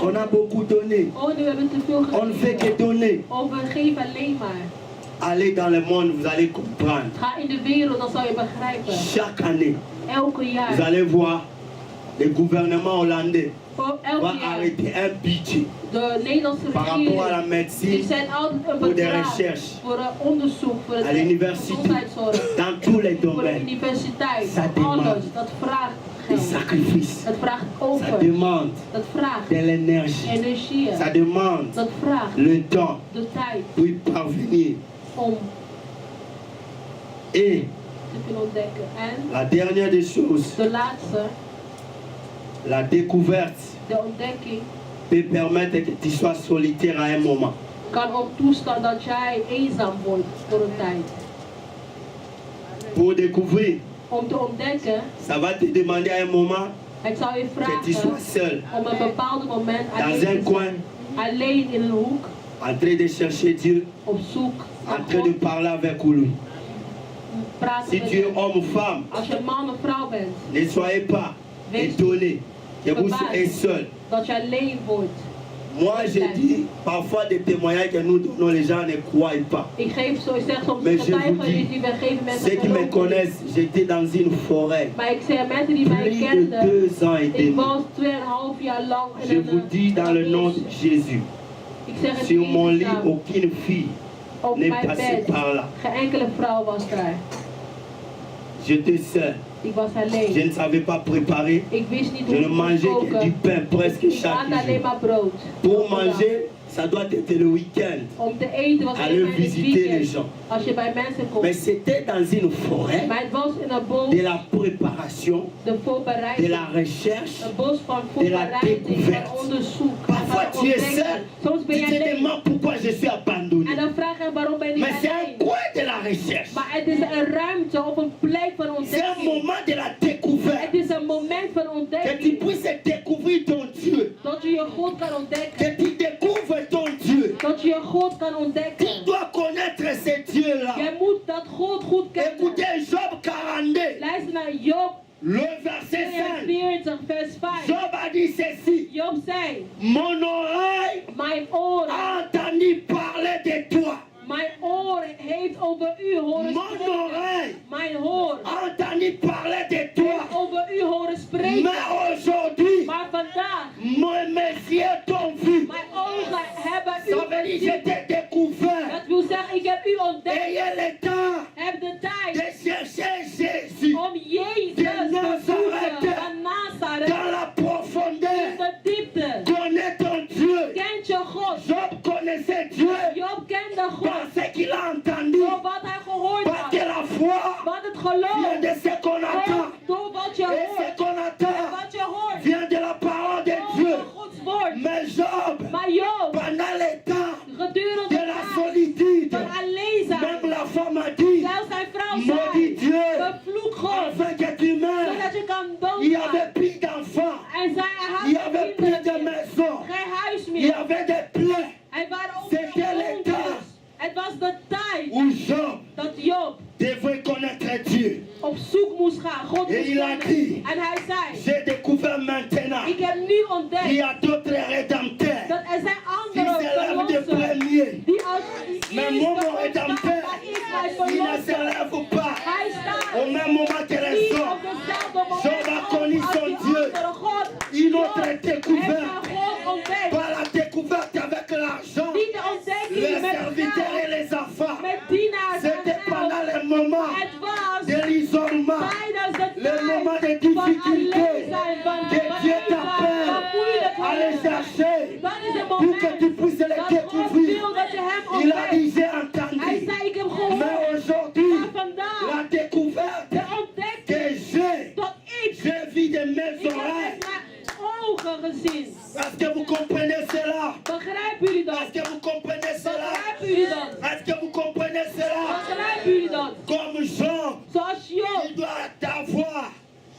on a beaucoup donné. Oh, nu hebben we te veel On ne fait que gegeven. donner. Oh, we geven alleen maar. Allez dans le monde, vous allez comprendre. Ga in de wereld, dan zal je begrijpen. Chaque année, Elke vous jaar. allez voir, le gouvernement hollandais Voor va elk jaar. arrêter un budget De Nederlandse par rapport à la regering. Die médecine zijn altijd een voor de bedrag recherche. voor onderzoek, voor à de l'université, gezondheidszorg, dans tous les voor de domaines. universiteit. Ça demande Alles, dat vraagt des geld. sacrifices. Dat vraagt Ça offers. demande Dat vraagt de l'énergie. energie. Ça demande Dat vraagt le temps de tijd pour y parvenir. om Et te kunnen ontdekken. En la dernière des choses, de laatste, la découverte de ontdekking, peut permettre que tu sois solitaire à un moment. kan ook toestaan dat jij eenzaam wordt voor een tijd. Pour découvrir, Om te ontdekken, ça va te demander à un moment het zou je que tu sois vragen seul, om een bepaald moment dans alleen un te coin, zijn. Alleen in een hoek, en train de chercher Dieu, op zoek naar en train de God, parler avec lui. praten Si met tu es hem. homme ou femme, Als je man of vrouw bent, ne soyez pas étonné que vous soyez seul. dat je alleen wordt. Moi, je dis parfois des témoignages que nous donnons, les gens ne croient pas. Ik zeg soms Mais je vous getuigenissen dis, die we geven mensen ceux qui me geloven. connaissent, j'étais dans une forêt Maar ik zeg mensen die mij plus de kenden, 2 ans et ik demi. was 2,5 jaar lang in Je een vous dis dans le nom de Jésus, ik zeg het sur mon lit, Jezus naam. aucune fille Op n'est mijn passée bed, par là. geen enkele vrouw was daar. J'étais seul. Ik was Je alleen. ne savais pas préparer. Ik wist niet Je hoe ne ik mangeais moest que du koken. pain presque Ik chaque at alleen jour. maar brood. Pour Elke dag. manger, ça doit être le week-end. Om te eten was Aller alleen maar in het visiter les weekend. gens. Als je bij mensen komt. Mais c'était dans une forêt Maar het was in een bos, de la préparation, de de voorbereiding. la recherche. Een bos van de la voorbereiding, découverte. van onderzoek. en Parfois van tu es ontdekken. seul. Soms ben Tu je te alleen. demandes pourquoi je suis abandonné. En dan vraag je waarom ben je Mais niet c'est un alleen. coin de la recherche. Maar het is een ruimte of een plek van C'est un ontdekking. moment de la découverte. Het is een moment van Que tu ontdekking. puisses découvrir ton Dieu. Dat je je God kan Que ontdekken. tu découvres ton Dieu. Dat je je God kan Tu ontdekken. dois connaître ce Dieu-là. Jij moet dat God goed kennen. Écoutez Job 42, Luister naar Job le verset 5. 42 vers 5. Job a dit ceci. Job zei, Mon oreille mijn oor, a entendu parler de toi. mijn oor heeft over u horen Mon spreken. oreille Mijn oor a entendu parler de toi. heeft over u horen spreken. Mais aujourd'hui, Maar vandaag, mes yeux t'ont vu. mijn ogen hebben u Ça veut dire que je gezien. t'ai découvert. Dat wil zeggen, ik heb u ontdekt. Ayez le temps Heb de tijd de chercher Jésus om Jezus te zoeken van Nazareth dans la in profondeur. de diepte. Connais ton Dieu. Kent je God? Job connaissait Dieu Job kende God. parce qu'il a entendu. Door wat hij gehoord Parce que had. la foi Wat het vient geloof. de ce qu'on attend. Door wat je Et ce hoort. qu'on En attend wat je hoort. vient de la parole de Door Dieu. van Gods woord. Mais Job, Maar Job, pendant le temps gedurende de de la tijd solitude, van alleen zijn. même la femme a dit, Zelfs zijn vrouw maudit zei, Dieu, vervloek God. afin que tu meurs. Zodat je kan Il n'y avait doodgaan. plus d'enfants, En zij il n'y had avait geen plus de kinderen meer. maison, Geen huis il y meer. avait des plaies Er waren ook C'était le wonders. temps. Het was de tijd où Job dat Job devait connaître Dieu. op zoek moest gaan. God Et moest il Il a dit, En hij zei, j'ai découvert maintenant, ik heb nu ontdekt il y a d'autres rédempteurs dat er zijn qui andere s'élèvent de verlossers premier. die als Mais eerste mon ontstaan, rédempteur, maar Israël il ne verlossen. s'élève pas Hij staat au même moment que les niet hommes. op dezelfde moment Job a connu als son die Dieu. andere God. Une autre God heeft découverte, zijn God ontdekt. pas la découverte avec l'argent, Niet de ontdekking les met serviteurs et geld, les enfants. met dienaars en C'était pendant geld. les moments Het was de l'isolement, tijdens de les moments de tijd van difficulté, alleen zijn, van que Dieu eenzaam, van t'appelle à les moeilijkheden. chercher Dat is het pour que moment tu puisses les dat God découvrir. wil dat je hem Il a dit, ontdekt. j'ai Hij entendu. zei, ik heb Mais gehoord, aujourd'hui, maar vandaag la découverte de que ontdekking j'ai, dat ik vu de mes heb oreilles. met mijn ogen gezien. Est-ce que vous comprenez cela? Begrijpen jullie dat? Est-ce que vous comprenez cela? Begrijpen jullie dat? Est-ce que vous comprenez cela? Begrijpen jullie dat? Comme Jean, Zoals Job, il doit avoir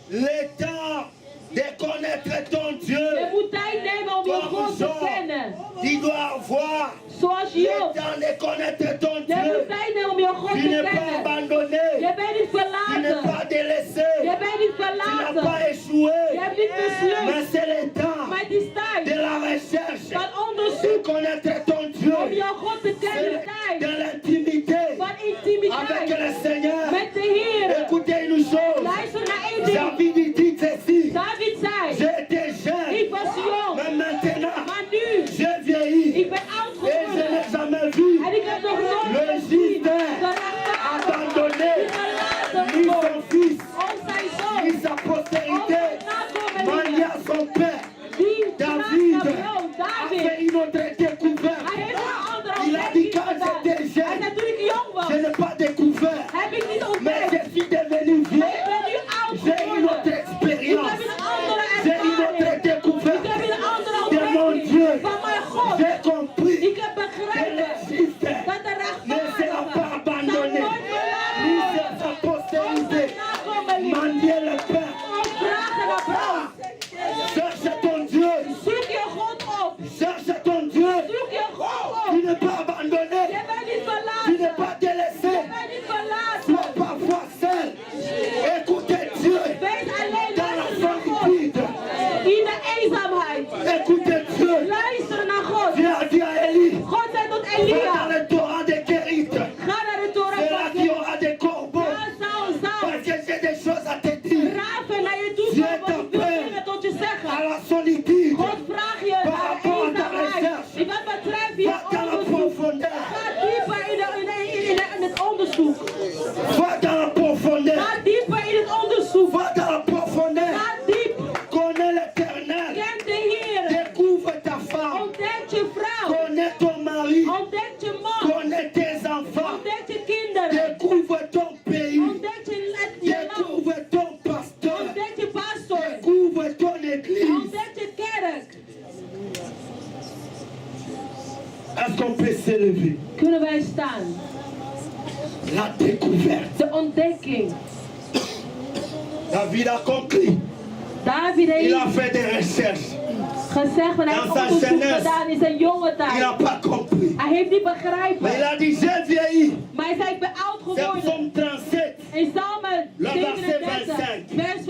le temps de connaître ton Dieu. je moet tijd nemen om je Comme God te Jean, kennen. il doit avoir Zoals le Job, temps de connaître ton je moet Dieu. tijd nemen om je God Tu te n'es pas kennen. abandonné. Je bent niet Tu n'es verlaten. pas délaissé. Je bent niet Tu n'as verlaten. pas échoué. Je hebt niet Mais mislukt. c'est le temps Maar het is de tijd la recherche van de onderzoek connaître ton om Dieu. jouw God te C'est kennen. de Tijd l'intimité van avec intimiteit le Seigneur. met de Heer. Écoutez une chose. Luister naar één ding. David dit ceci. David zei, J'étais jeune, ik was jong, mais maintenant maar nu, j'ai vieilli. ik ben oud Et je geworden. n'ai jamais vu En ik heb nog nooit le gezien juste de rechtvaardige abandonné, die verlaten ni wordt. son fils, Om zijn ni zoon, sa om postérité, zijn nakomelingen, manier à son père. die David naast a David. fait une autre découverte. Hij heeft een andere Il a dit ontdekking quand gedaan. j'étais Hij jeune, zei, toen ik jong was, je n'ai pas découvert, heb ik niet mais ontdekt. je suis devenu Maar vieux. ik ben nu oud J'ai une autre geworden. Ik expérience. heb een andere J'ai une autre ervaring. Ik découverte heb een andere de mon Dieu. ontdekking van mijn God. J'ai compris Ik heb que le begrepen juste dat de ne sera pas rechtvaardige abandonné. zal nooit Ni verlaten sa worden. postérité. Om zijn nakomelingen, Mendier le pain. om vragen naar brood. Cherche ton Dieu. Zoek je God op. Cherche ton Dieu. Zoek je God Tu op. n'es pas abandonné. Je bent niet Tu n'es verlaten. pas délaissé. Je bent niet verlaten. Sois parfois seul. Écoutez Dieu Wees alleen dans la luister naar God. solitude. In de eenzaamheid. Écoutez Dieu. Luister naar God. Dieu a dit à Élie, God zei tot va dans Elia. le Torah des Kérites. Ga naar de toren C'est là van qu'il y aura des corbeaux. Daar zal Parce que j'ai des choses à te dire. raven naar je toe komen. Wat ik wil dingen tot je À zeggen. la solitude. God vraagt je Par naar rapport à ta eenzaamheid. recherche. In wat betreft je Va dans la onderzoek. profondeur. Ga dieper in het onderzoek. Va dans la profondeur. Ga dieper in het onderzoek. Va dans la profondeur. Ga diep. Connais l'éternel. Ken de Heer. Découvre ta femme. Ontdek je vrouw. Connais ton mari. Ontdek je man. Connais tes enfants. Ontdek je kinderen. Découvre ton pays. Ontdek je land. Découvre ton pasteur. Ontdek je pastor. Découvre ton église. Ontdek je kerk. Est-ce qu'on peut s'élever? Kunnen wij staan? La découverte. De ontdekking. David a compris. David Il heeft a fait des recherches. gezegd, maar hij heeft Dans sa onderzoek jeunesse. gedaan in zijn jonge Il n'a tijd. pas compris. Hij heeft niet Mais il begrepen. a dit, j'ai vieilli. Maar hij zei, ik ben oud C'est geworden. Psaume 37. In Psalmen Le verset 37, 25. vers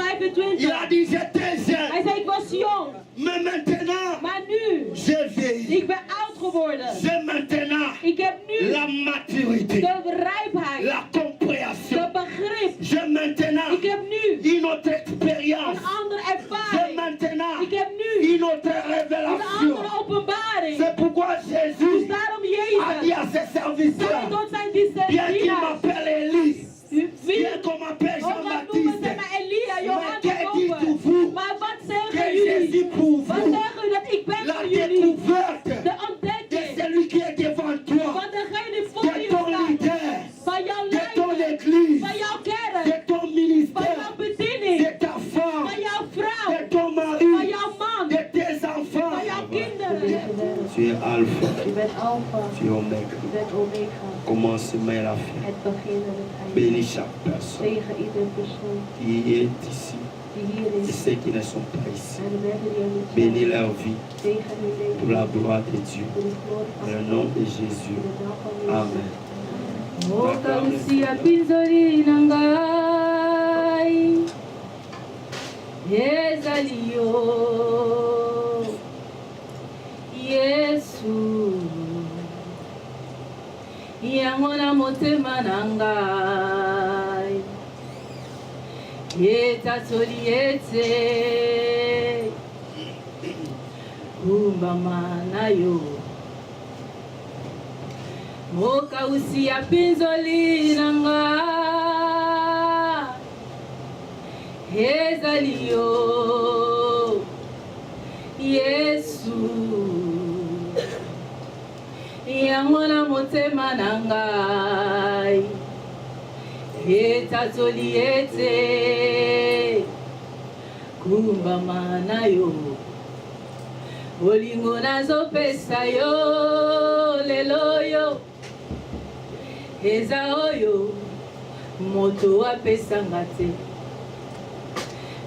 Il a 25. dit, j'étais jeune. Hij zei, ik was jong. Mais maintenant, Maar nu, j'ai vieilli. ik ben oud geworden. J'ai maintenant Ik heb nu la maturité, de rijpheid, la compréhension. de begrip. J'ai maintenant Ik heb nu une autre expérience. een andere J'ai ervaring. maintenant Ik heb nu une autre een révélation. andere openbaring. C'est pourquoi Dus Jésus daarom a dit Jezus à ses zei serviteurs, tot zijn bien qu'il dienaars. m'appelle Élie, Wie bien qu'on m'appelle ook al noemen Jean-Baptiste, ze mij Elia, Johannes qu'est dit noemen. pour vous? Maar wat que zeggen je jullie? suis pour Wat vous. zeggen jullie dat ik ben La voor jullie? découverte De de ontdekking celui qui est devant toi, van degene die voor de je ton staat. leader, Van jouw de ton leider. église, Van jouw kerk. de ton Van ministère, jouw bediening. de ta femme, Van jouw vrouw. de ton Van mari, jouw man. de tes enfants. Van jouw kinderen. Tu es alpha, Je bent alfa. tu es omega. Je bent omega. Commencement et la fin. Het begin en het einde. Bénis chaque personne Tegen iedere persoon qui est ici die hier et is. ceux qui ne sont pas ici. En de mensen die er niet Bénis zijn. leur vie Tegen hun leven. pour la gloire de Dieu. Voor de glorie Dans van le God. nom de In Jésus. de naam van Jezus. Amen. Okalusia pinzori nangai. ezali yo Yesu yango na motema na ngai etatoli ete kumbama na yo mokausi ya pinzoli na ngai ezali yo Yesu yango na motema na ngai etatoli ete kumbama na yo bolingo nazopesa yo lelo yo eza oyo moto apesanga te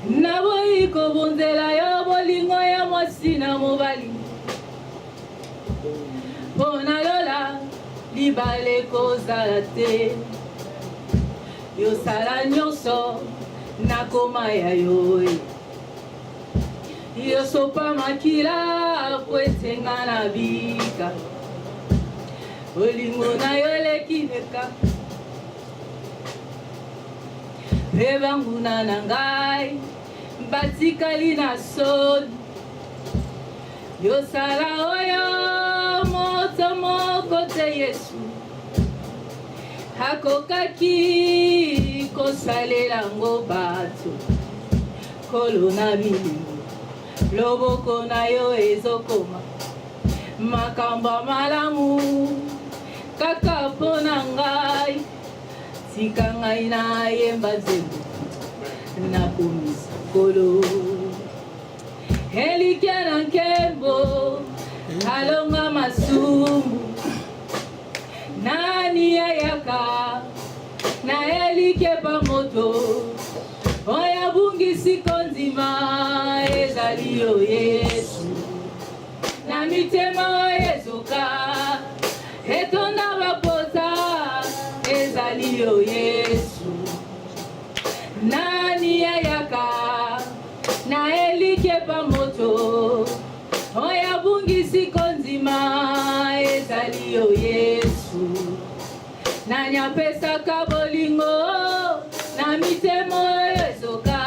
naboyi kobonzela yo bolingo ya mwasi na mobali mpo nalola libala kozala te yosala nyonso nakoma ya yo yosopa makila po etenga na bika bolingo na yo lekineka mpe banguna na ngai batikali na soni yosala oyo moto moko te Yesu akokaki kosalela ngo bato kolo na milimo loboko na yo ezokoma makambo malamu kaka mpo na ngai tika ngai na yemba nzembo nakomisa kolo elikya na nkembo alonga masumu nani ayaka na elikye pa moto oya bungisi konzima ezali yo Yesu na mitema ezoka etonda bapota ezali yo Yesu nani ayaka na elikye pa moto oya bungisi konzima ezali yo Yesu nanya pesa kabolingo na mitemo ezoka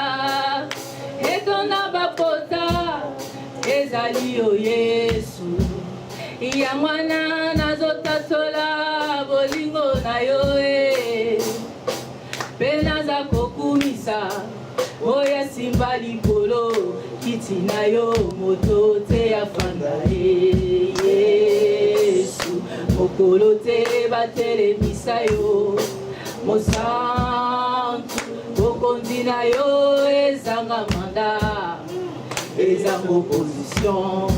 etonda bapota ezali yo Yesu ya mwana nazotatola bolingo na yo pe naza kokumisa oya simba likolo kiti na yo moto te afanda Yesu mokolo te batelemisa yo mosantu bokonzi na yo ezanga manda ezanga opposition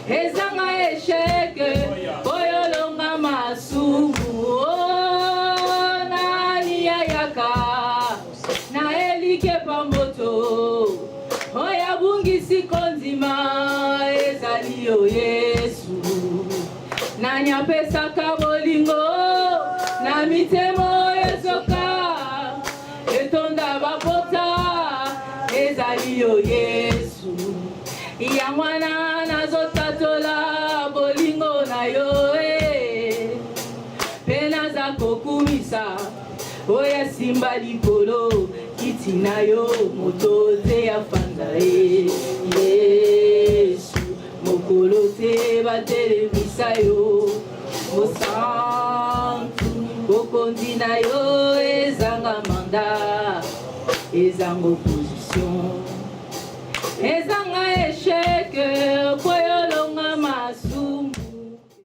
ezanga esheke oyo longa masumu nani ayaka na elike pamboto oya bungisi konzima ezali yo Yesu nani apesaka bolingo na mitemo ezoka etonda bapota ezali yo Yesu ya mwana nazotatola bolingo na yo pe naza kokumisa oya simba likolo kiti na yo moto te afanda Yesu mokolo te batelemisa yo mosantu bokonzi na yo ezanga manda ezanga opposition ezanga esheke